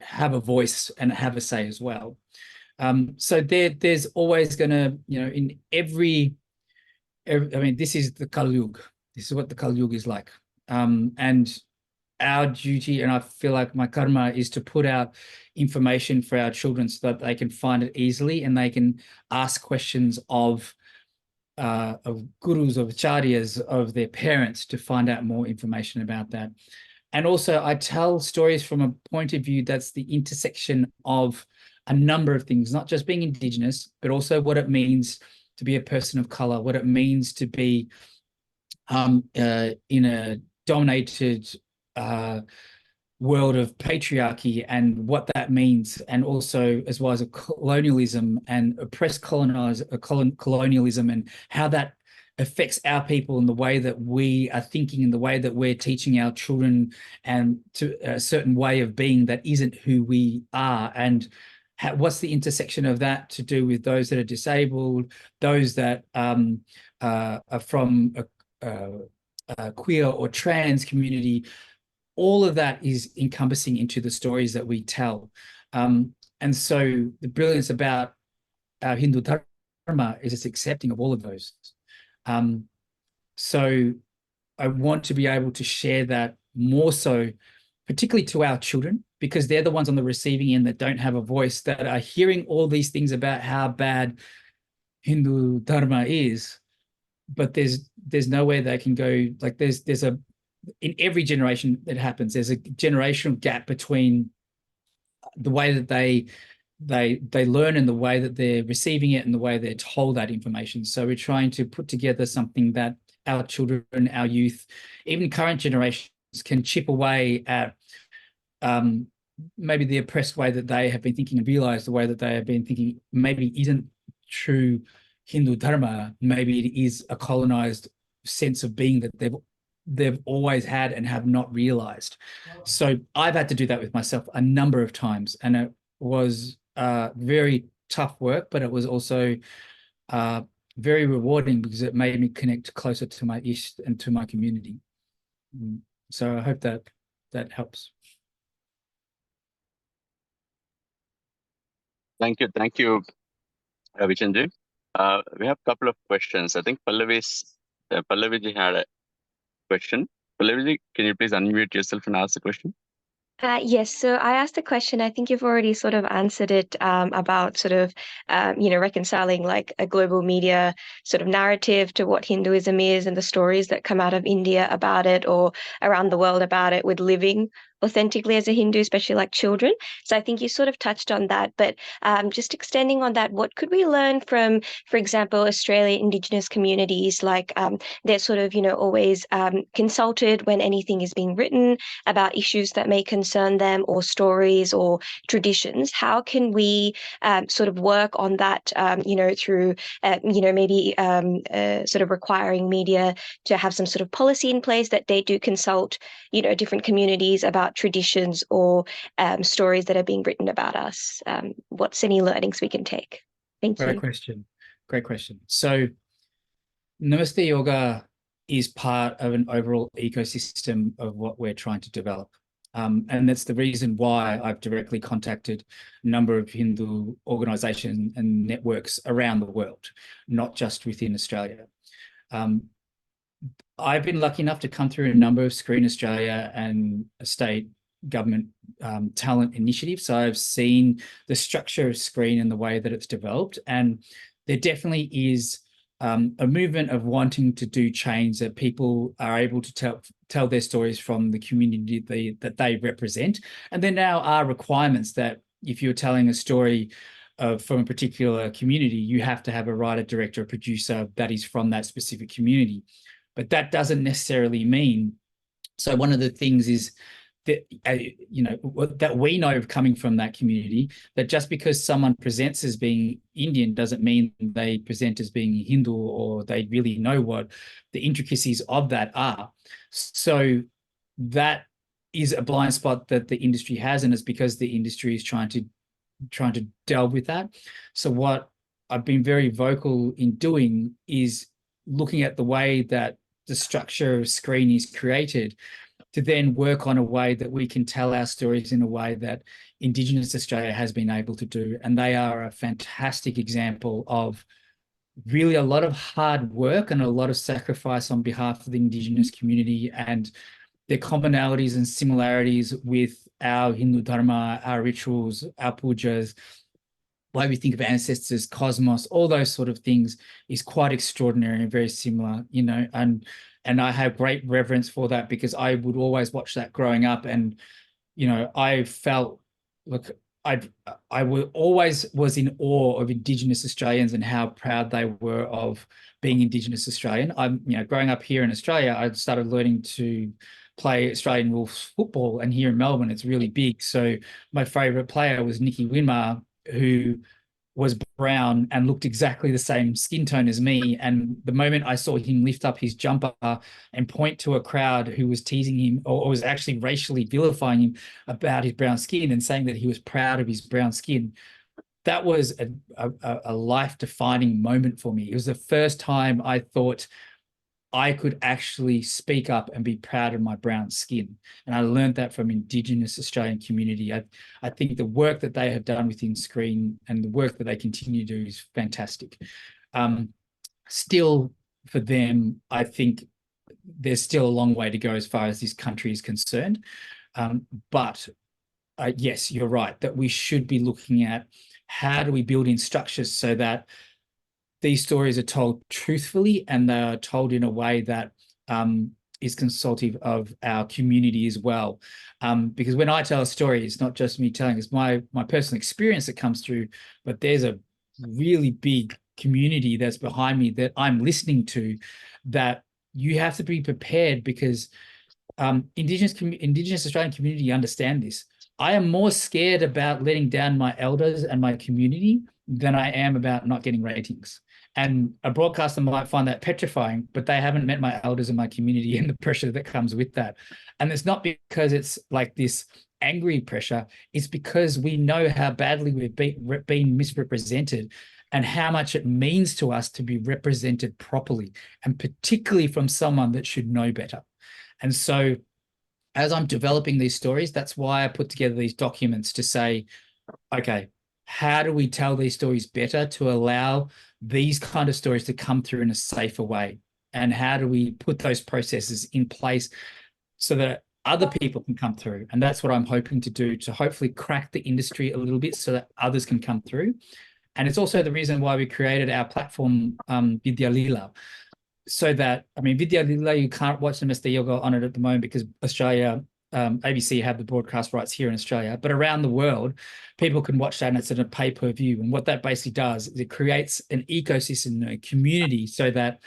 have a voice and have a say as well. So there's always going to, in every, this is the Kali Yuga. This is what the Kali Yuga is like. And our duty, and I feel like my karma, is to put out information for our children so that they can find it easily and they can ask questions of gurus, of acharyas, of their parents, to find out more information about that. And also I tell stories from a point of view that's the intersection of a number of things, not just being Indigenous, but also what it means to be a person of color, what it means to be in a dominated world of patriarchy and what that means, and also as well as colonialism and oppressed colonialism, and how that affects our people and the way that we are thinking and the way that we're teaching our children, and to a certain way of being that isn't who we are. And what's the intersection of that to do with those that are disabled, those that are from a queer or trans community. All of that is encompassing into the stories that we tell. And so the brilliance about our Hindu Dharma is its accepting of all of those. So I want to be able to share that more so, particularly to our children, because they're the ones on the receiving end that don't have a voice, that are hearing all these things about how bad Hindu Dharma is, but there's nowhere they can go. Like there's a, in every generation that happens, there's a generational gap between the way that they learn and the way that they're receiving it and the way they're told that information. So we're trying to put together something that our children, our youth, even current generations can chip away at maybe the oppressed way that they have been thinking, and realize the way that they have been thinking maybe isn't true Hindu Dharma. Maybe it is a colonized sense of being that they've always had and have not realized. So I've had to do that with myself a number of times, and it was very tough work, but it was also very rewarding because it made me connect closer to my Ishta and to my community. So I hope that helps. Thank you, Ravi Chand. We have a couple of questions. I think Pallavi had a question. Pallavi, can you please unmute yourself and ask the question? Yes, so I asked a question. I think you've already sort of answered it about sort of, reconciling like a global media sort of narrative to what Hinduism is and the stories that come out of India about it or around the world about it, with living authentically as a Hindu, especially like children. So I think you sort of touched on that, but just extending on that, what could we learn from, for example, Australian Indigenous communities? Like they're sort of, always consulted when anything is being written about issues that may concern them, or stories or traditions. How can we sort of work on that, through, maybe sort of requiring media to have some sort of policy in place that they do consult, different communities about traditions or stories that are being written about us? What's any learnings we can take? Thank you. Great question. So Namaste Yoga is part of an overall ecosystem of what we're trying to develop. And that's the reason why I've directly contacted a number of Hindu organizations and networks around the world, not just within Australia. I've been lucky enough to come through a number of Screen Australia and state government talent initiatives. So I've seen the structure of Screen and the way that it's developed. And there definitely is a movement of wanting to do change, that people are able to tell their stories from the community that they represent. And there now are requirements that if you're telling a story from a particular community, you have to have a writer, director, or producer that is from that specific community. But that doesn't necessarily mean, so one of the things is that, that we know of coming from that community, that just because someone presents as being Indian doesn't mean they present as being Hindu, or they really know what the intricacies of that are. So that is a blind spot that the industry has, and it's because the industry is trying to delve with that. So what I've been very vocal in doing is looking at the way that the structure of Screen is created, to then work on a way that we can tell our stories in a way that Indigenous Australia has been able to do. And they are a fantastic example of really a lot of hard work and a lot of sacrifice on behalf of the Indigenous community, and their commonalities and similarities with our Hindu Dharma, our rituals, our pujas, why we think of ancestors, cosmos, all those sort of things is quite extraordinary and very similar, and I have great reverence for that, because I would always watch that growing up, and I felt like I always was in awe of Indigenous Australians and how proud they were of being Indigenous Australian. I'm growing up here in Australia, I started learning to play Australian rules football, and here in Melbourne, it's really big. So my favourite player was Nicky Winmar, who was brown and looked exactly the same skin tone as me. And the moment I saw him lift up his jumper and point to a crowd who was teasing him or was actually racially vilifying him about his brown skin and saying that he was proud of his brown skin, that was a life-defining moment for me. It was the first time I thought I could actually speak up and be proud of my brown skin. And I learned that from Indigenous Australian community. I think the work that they have done within Screen and the work that they continue to do is fantastic. Still, for them, I think there's still a long way to go as far as this country is concerned. But yes, you're right, that we should be looking at how do we build in structures so that these stories are told truthfully and they are told in a way that is consultative of our community as well. Because when I tell a story, it's not just me telling, it's my personal experience that comes through, but there's a really big community that's behind me that I'm listening to, that you have to be prepared, because Indigenous Australian community understand this. I am more scared about letting down my elders and my community than I am about not getting ratings. And a broadcaster might find that petrifying, but they haven't met my elders and my community and the pressure that comes with that. And it's not because it's like this angry pressure. It's because we know how badly we've been misrepresented and how much it means to us to be represented properly, and particularly from someone that should know better. And so as I'm developing these stories, that's why I put together these documents to say, okay, how do we tell these stories better to allow these kind of stories to come through in a safer way? And how do we put those processes in place so that other people can come through? And that's what I'm hoping to do, to hopefully crack the industry a little bit so that others can come through. And it's also the reason why we created our platform, Vidya Lila. So that, I mean, Vidya Lila, you can't watch Namaste Yoga on it at the moment because Australia, ABC have the broadcast rights here in Australia, but around the world, people can watch that and it's in a pay-per-view. And what that basically does is it creates an ecosystem, a community, so that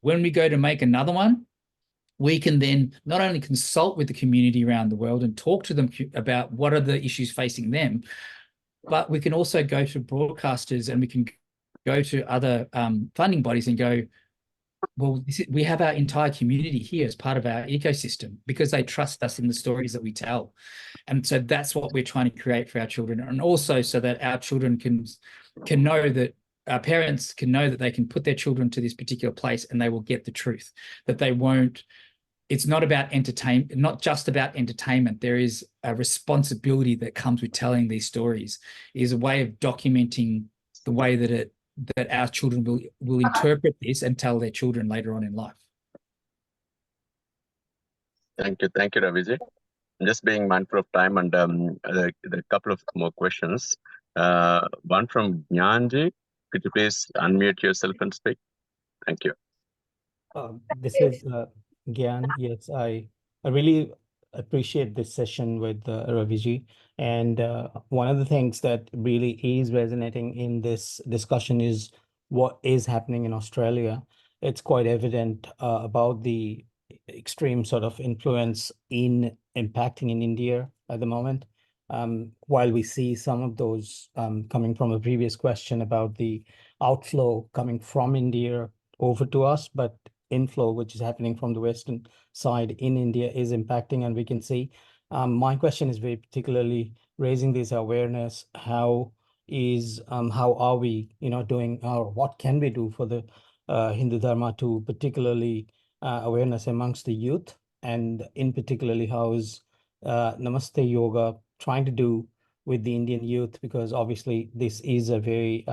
when we go to make another one, we can then not only consult with the community around the world and talk to them about what are the issues facing them, but we can also go to broadcasters and we can go to other funding bodies and go, well, we have our entire community here as part of our ecosystem because they trust us in the stories that we tell. And so that's what we're trying to create for our children. And also so that our children can know that our parents can know that they can put their children to this particular place and they will get the truth, that they won't. It's not about entertainment, not just about entertainment. There is a responsibility that comes with telling these stories. It is a way of documenting the way that our children will interpret this and tell their children later on in life. Thank you, Raviji. I'm just being mindful of time, and there are a couple of more questions. One from Gyanji. Could you please unmute yourself and speak? Thank you. This is Gyan. Yes, I really appreciate this session with Raviji. And one of the things that really is resonating in this discussion is what is happening in Australia. It's quite evident about the extreme sort of influence in impacting in India at the moment. While we see some of those coming from a previous question about the outflow coming from India over to us, but inflow, which is happening from the Western side in India, is impacting, and we can see. My question is very particularly raising this awareness. How are we, doing, or what can we do for the Hindu Dharma to particularly awareness amongst the youth, and in particularly how is Namaste Yoga trying to do with the Indian youth, because obviously this is a very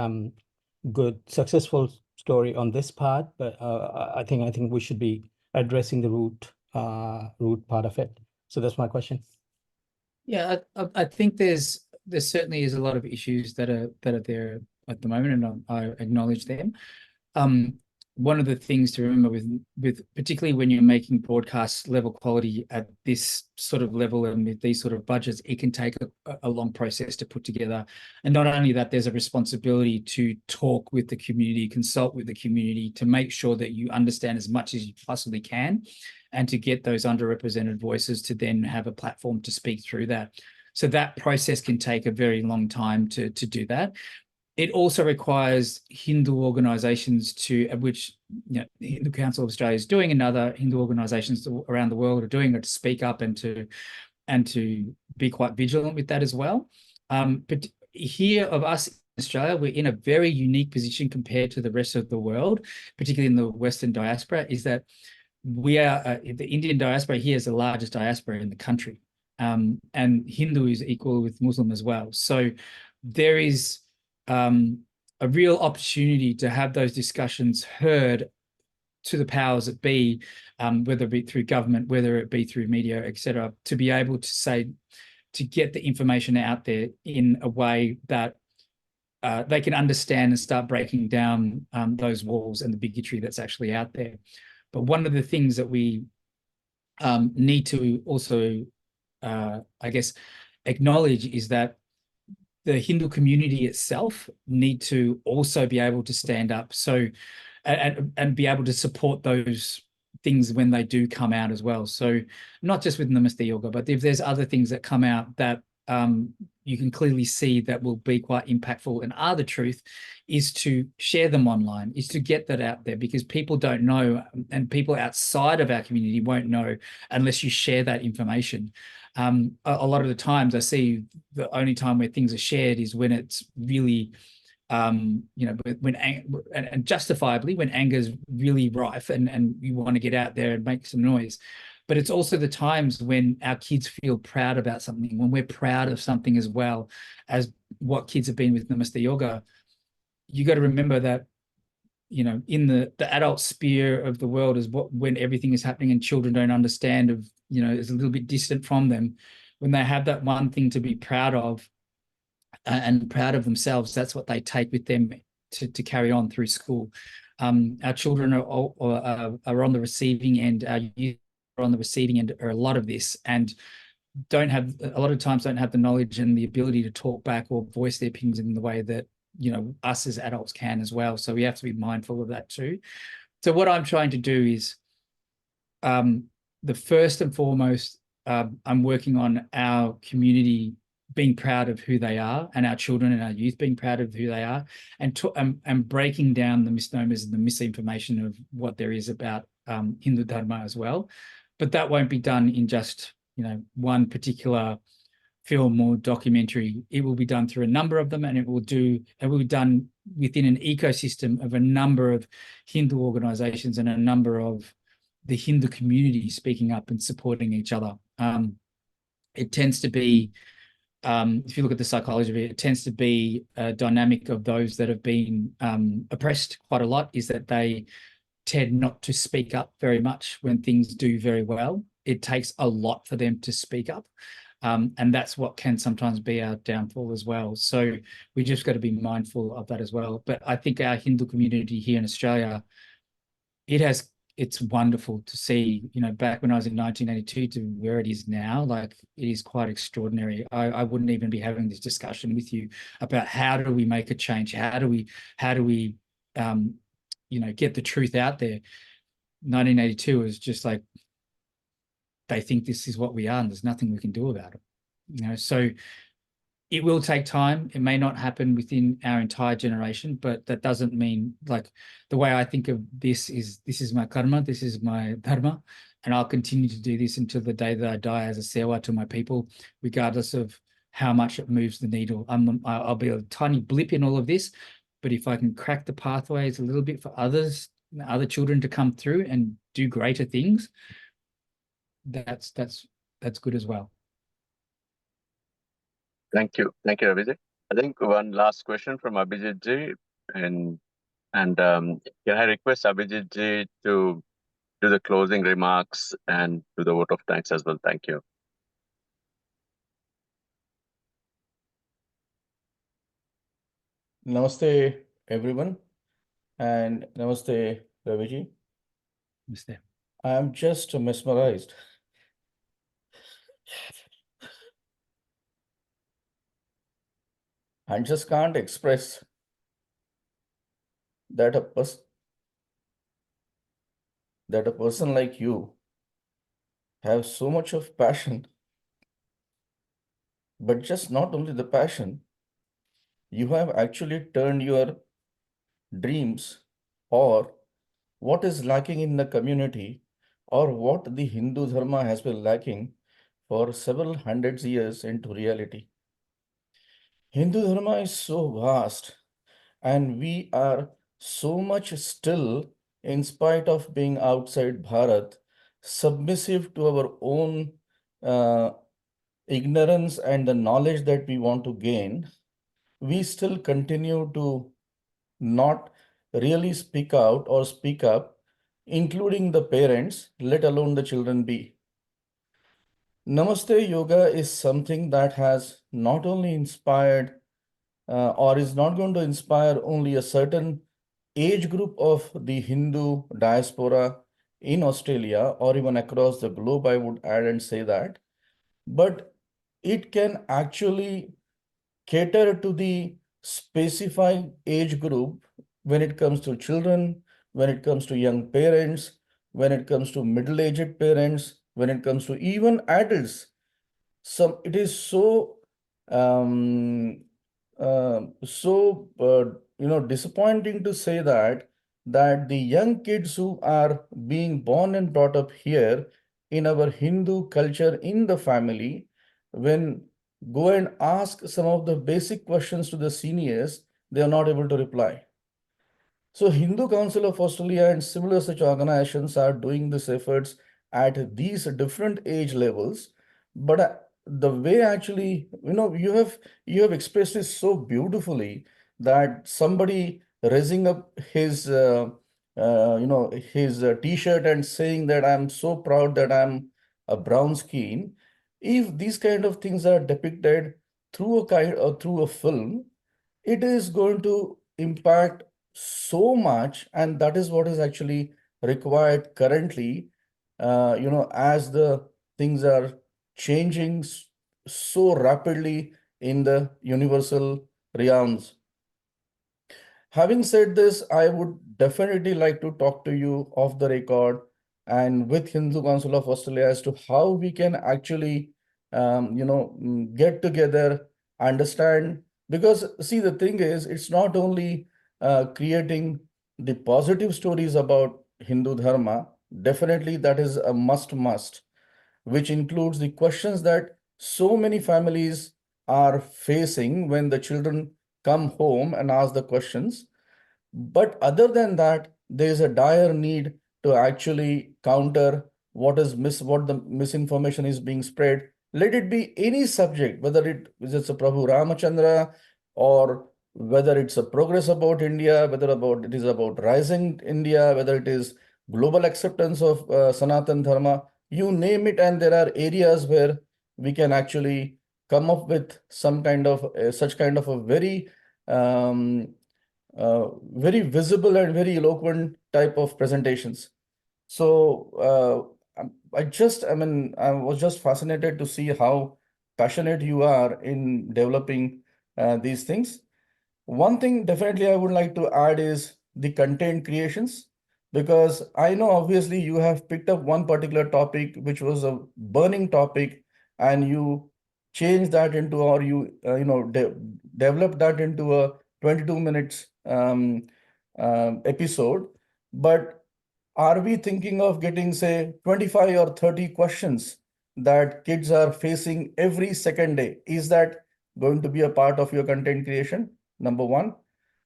good, successful story on this part, but I think we should be addressing the root part of it. So that's my question. Yeah, I think there certainly is a lot of issues that are there at the moment, and I acknowledge them. one of the things to remember with particularly when you're making broadcast level quality at this sort of level and with these sort of budgets, it can take a long process to put together. And not only that, there's a responsibility to talk with the community, consult with the community, to make sure that you understand as much as you possibly can, and to get those underrepresented voices to then have a platform to speak through that. So that process can take a very long time to do that. It also requires Hindu organizations which the Hindu Council of Australia is doing, and other Hindu organizations around the world are doing, to speak up and to be quite vigilant with that as well. But here of us in Australia, we're in a very unique position compared to the rest of the world, particularly in the Western diaspora, is that we are the Indian diaspora here is the largest diaspora in the country, and Hindu is equal with Muslim as well. So there is a real opportunity to have those discussions heard to the powers that be, whether it be through government, whether it be through media, etc., to be able to get the information out there in a way that they can understand and start breaking down those walls and the bigotry that's actually out there. But one of the things that we need to also, I guess, acknowledge is that the Hindu community itself need to also be able to stand up, so and be able to support those things when they do come out as well. So not just with Namaste Yoga, but if there's other things that come out that you can clearly see that will be quite impactful and are the truth, is to share them online, is to get that out there, because people don't know, and people outside of our community won't know unless you share that information. A lot of the times I see the only time where things are shared is when it's really, and justifiably, when anger is really rife and you want to get out there and make some noise. But it's also the times when our kids feel proud about something, when we're proud of something as well as what kids have been with Namaste Yoga. You got to remember that, in the adult sphere of the world is when everything is happening and children don't understand, is a little bit distant from them. When they have that one thing to be proud of and proud of themselves, that's what they take with them to carry on through school. Our children are on the receiving end. Our youth are on the receiving end are a lot of this, and a lot of times don't have the knowledge and the ability to talk back or voice their opinions in the way that us as adults can as well. So we have to be mindful of that too. So what I'm trying to do is, the first and foremost, I'm working on our community being proud of who they are, and our children and our youth being proud of who they are, and breaking down the misnomers and the misinformation of what there is about Hindu Dharma as well. But that won't be done in just one particular film or documentary. It will be done through a number of them, and it will be done within an ecosystem of a number of Hindu organizations and a number of the Hindu community speaking up and supporting each other. It tends to be, if you look at the psychology of it, it tends to be a dynamic of those that have been oppressed quite a lot, is that they tend not to speak up very much when things do very well. It takes a lot for them to speak up. And that's what can sometimes be our downfall as well. So we just got to be mindful of that as well. But I think our Hindu community here in Australia, it's wonderful to see, back when I was in 1982 to where it is now. Like, it is quite extraordinary. I wouldn't even be having this discussion with you about how do we make a change? How do we get the truth out there? 1982 is just like, they think this is what we are and there's nothing we can do about it. So it will take time. It may not happen within our entire generation, but that doesn't mean, like, the way I think of this is my karma, this is my dharma, and I'll continue to do this until the day that I die as a sewa to my people, regardless of how much it moves the needle. I'll be a tiny blip in all of this, but if I can crack the pathways a little bit for other children to come through and do greater things, that's good as well. Thank you, Abhijit. I think one last question from Abhijit ji, and can I request Abhijit ji to do the closing remarks and do the vote of thanks as well? Thank you. Namaste, everyone, and namaste Raviji. Namaste. I am just mesmerized. I just can't express that a person like you have so much of passion, but just not only the passion, you have actually turned your dreams or what is lacking in the community or what the Hindu Dharma has been lacking for several hundreds years into reality. Hindu Dharma is so vast and we are so much still, in spite of being outside Bharat, submissive to our own ignorance and the knowledge that we want to gain. We still continue to not really speak out or speak up, including the parents, let alone the children be. Namaste Yoga is something that has not only inspired or is not going to inspire only a certain age group of the Hindu diaspora in Australia or even across the globe, I would add and say that, but it can actually cater to the specified age group when it comes to children, when it comes to young parents, when it comes to middle-aged parents, when it comes to even adults. It is so disappointing to say that the young kids who are being born and brought up here in our Hindu culture in the family, when go and ask some of the basic questions to the seniors, they are not able to reply. So Hindu Council of Australia and similar such organizations are doing these efforts at these different age levels. But the way actually, you have expressed it so beautifully that somebody raising up his his t-shirt and saying that I'm so proud that I'm a brown skin. If these kind of things are depicted through a film, it is going to impact so much, and that is what is actually required currently, as the things are changing so rapidly in the universal realms. Having said this, I would definitely like to talk to you off the record and with Hindu Council of Australia as to how we can actually, get together, understand. Because see, the thing is, it's not only creating the positive stories about Hindu Dharma. Definitely, that is a must, which includes the questions that so many families are facing when the children come home and ask the questions. But other than that, there is a dire need to actually counter what the misinformation is being spread. Let it be any subject, whether it's a Prabhu Ramachandra or whether it's a progress about India, whether it is about rising India, whether it is global acceptance of Sanatan Dharma, you name it, and there are areas where we can actually come up with some kind of such kind of a very very visible and very eloquent type of presentations. So I was just fascinated to see how passionate you are in developing these things. One thing definitely I would like to add is the content creations, because I know obviously you have picked up one particular topic, which was a burning topic, and you changed that into, or you, developed that into a 22 minutes episode. But are we thinking of getting, say, 25 or 30 questions that kids are facing every second day? Is that going to be a part of your content creation? Number one.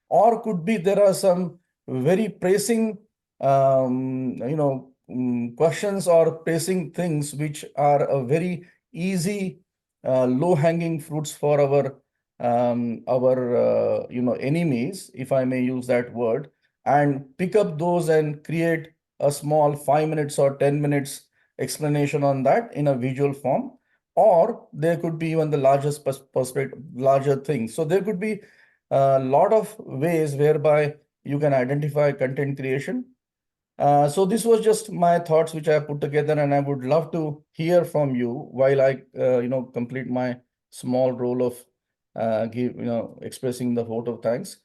Or could be there are some very pressing questions or pressing things which are a very easy low hanging fruits for our enemies, if I may use that word, and pick up those and create a small 5 minutes or 10 minutes explanation on that in a visual form. Or there could be even the largest perspective, larger things. So there could be a lot of ways whereby you can identify content creation. So this was just my thoughts which I put together, and I would love to hear from you while I complete my small role of expressing the vote of thanks.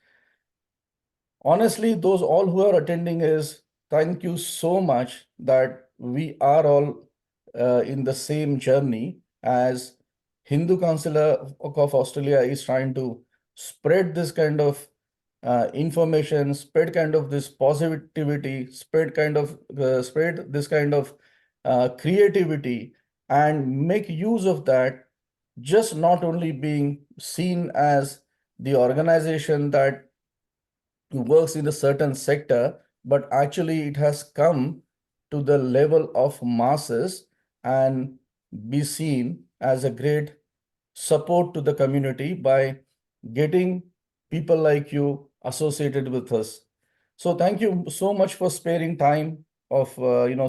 Honestly, those all who are attending is thank you so much that we are all in the same journey as Hindu Council of Australia is trying to spread this kind of information, spread kind of this positivity, spread this kind of creativity, and make use of that, just not only being seen as the organization that works in a certain sector, but actually it has come to the level of masses and be seen as a great support to the community by getting people like you associated with us. So thank you so much for sparing time of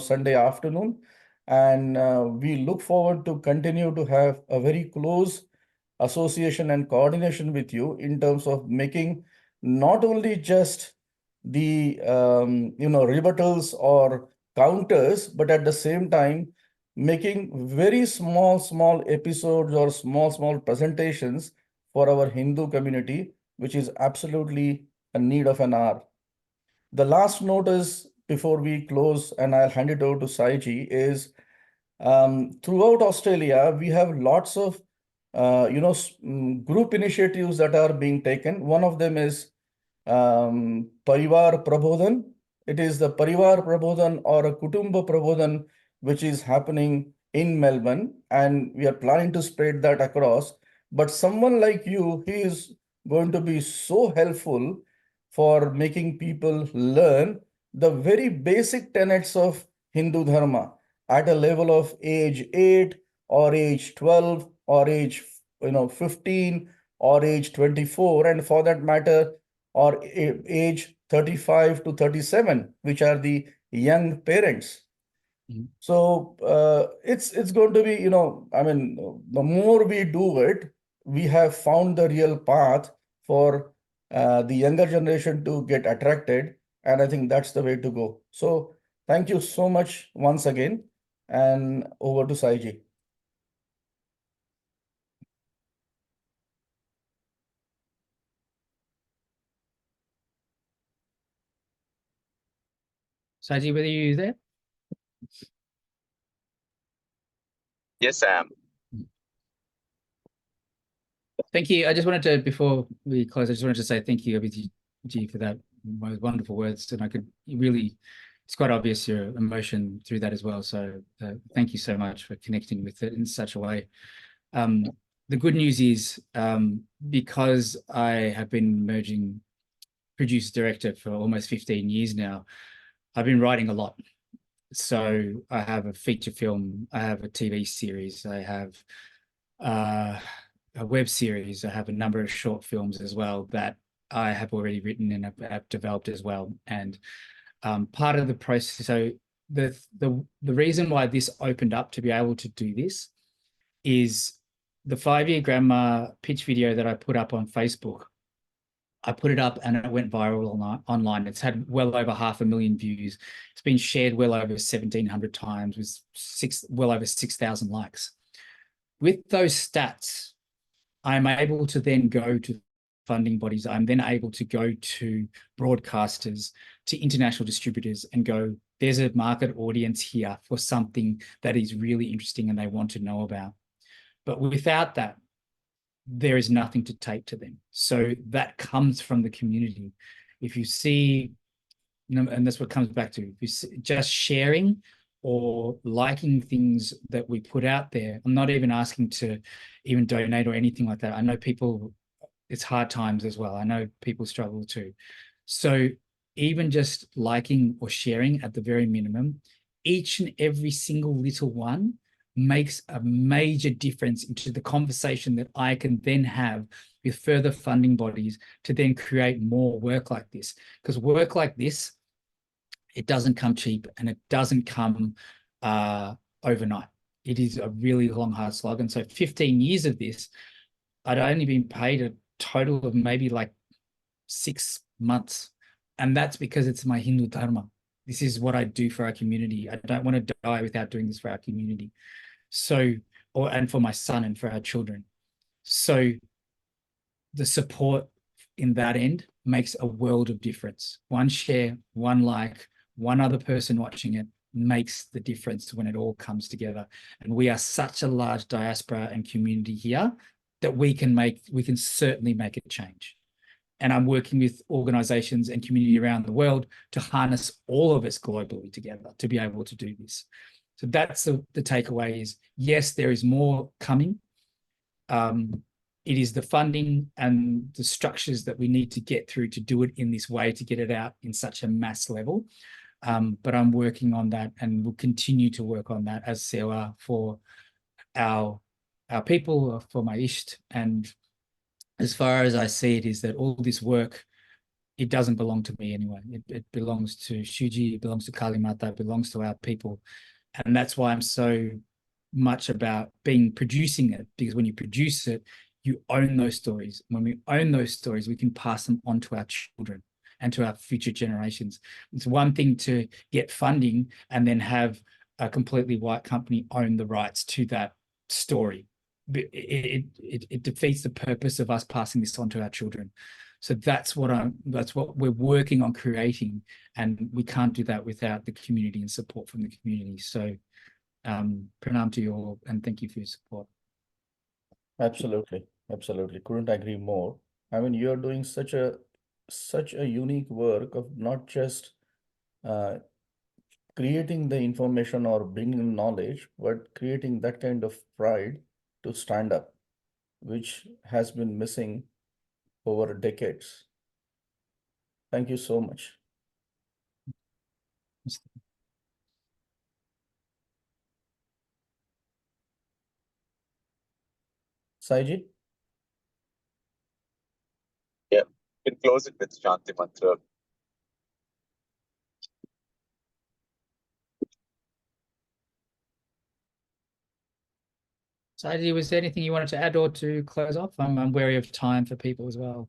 Sunday afternoon, and we look forward to continue to have a very close association and coordination with you in terms of making not only just the rebuttals or counters, but at the same time making very small episodes or small presentations for our Hindu community, which is absolutely a need of an hour. The last note is, before we close, and I'll hand it over to Saiji, is throughout Australia, we have lots of group initiatives that are being taken. One of them is Parivar Prabodhan. It is the Parivar Prabodhan or a Kutumba Prabodhan, which is happening in Melbourne, and we are planning to spread that across. But someone like you, he is going to be so helpful for making people learn the very basic tenets of Hindu Dharma at a level of age 8 or age 12 or age 15 or age 24, and for that matter, or age 35 to 37, which are the young parents. Mhm. So it's going to be, the more we do it, we have found the real path for the younger generation to get attracted. And I think that's the way to go. So thank you so much once again. And over to Saiji. Saji, were you there? Yes, I am. Thank you. I just wanted to, before we close, I just wanted to say thank you, Abhijit, for that wonderful words. And I could really, it's quite obvious your emotion through that as well. So thank you so much for connecting with it in such a way. The good news is, because I have been merging producer director for almost 15 years now, I've been writing a lot. So I have a feature film, I have a TV series, I have a web series, I have a number of short films as well that I have already written and have developed as well. And part of the process, so the reason why this opened up to be able to do this is the 5-year grandma pitch video that I put up on Facebook. I put it up and it went viral online. It's had well over 500,000 views. It's been shared well over 1,700 times with well over 6,000 likes. With those stats, I'm able to then go to funding bodies. I'm then able to go to broadcasters, to international distributors and go, there's a market audience here for something that is really interesting and they want to know about. But without that, there is nothing to take to them. So that comes from the community. If you see, and that's what comes back to, if you see, just sharing or liking things that we put out there. I'm not even asking to even donate or anything like that. I know people, it's hard times as well. I know people struggle too. So even just liking or sharing at the very minimum, each and every single little one makes a major difference into the conversation that I can then have with further funding bodies to then create more work like this. Because work like this, it doesn't come cheap and it doesn't come overnight. It is a really long, hard slog. And so 15 years of this, I'd only been paid a total of maybe like 6 months. And that's because it's my Hindu Dharma. This is what I do for our community. I don't want to die without doing this for our community. So, and for my son and for our children. So the support in that end makes a world of difference. One share, one like, one other person watching it makes the difference when it all comes together. And we are such a large diaspora and community here that we can certainly make a change. And I'm working with organizations and community around the world to harness all of us globally together to be able to do this. So that's the takeaway is, yes, there is more coming. It is the funding and the structures that we need to get through to do it in this way, to get it out in such a mass level. But I'm working on that and will continue to work on that as Sewa for our people, for my Isht. And as far as I see it is that all this work, it doesn't belong to me anyway. It belongs to Shuji, it belongs to Kalimata, it belongs to our people. And that's why I'm so much about producing it, because when you produce it, you own those stories. When we own those stories, we can pass them on to our children and to our future generations. It's one thing to get funding and then have a completely white company own the rights to that story. It defeats the purpose of us passing this on to our children. So that's what we're working on creating, and we can't do that without the community and support from the community. So pranam to you all, and thank you for your support. Absolutely. Absolutely. Couldn't agree more. I mean, you're doing such a unique work of not just creating the information or bringing knowledge, but creating that kind of pride to stand up, which has been missing over decades. Thank you so much. Saiji? Yeah, you can close it with Shanti Mantra. Saidi, was there anything you wanted to add or to close off? I'm wary of time for people as well.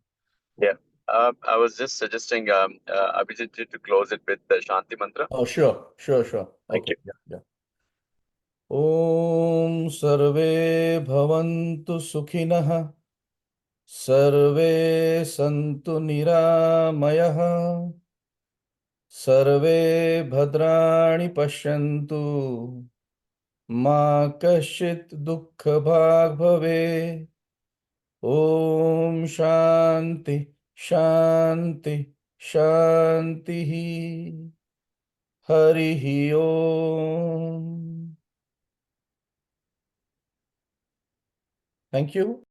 Yeah, I was just suggesting Abhijit to close it with the Shanti Mantra. Oh, sure. Thank you. Yeah. Om Sarve Bhavantu Sukhinah Sarve Santu Niramayah Sarve Bhadrani Pashyantu Ma Kashit Dukkha Bhag Bhave. Om Shanti Shanti Shanti Harihi Om. Thank you.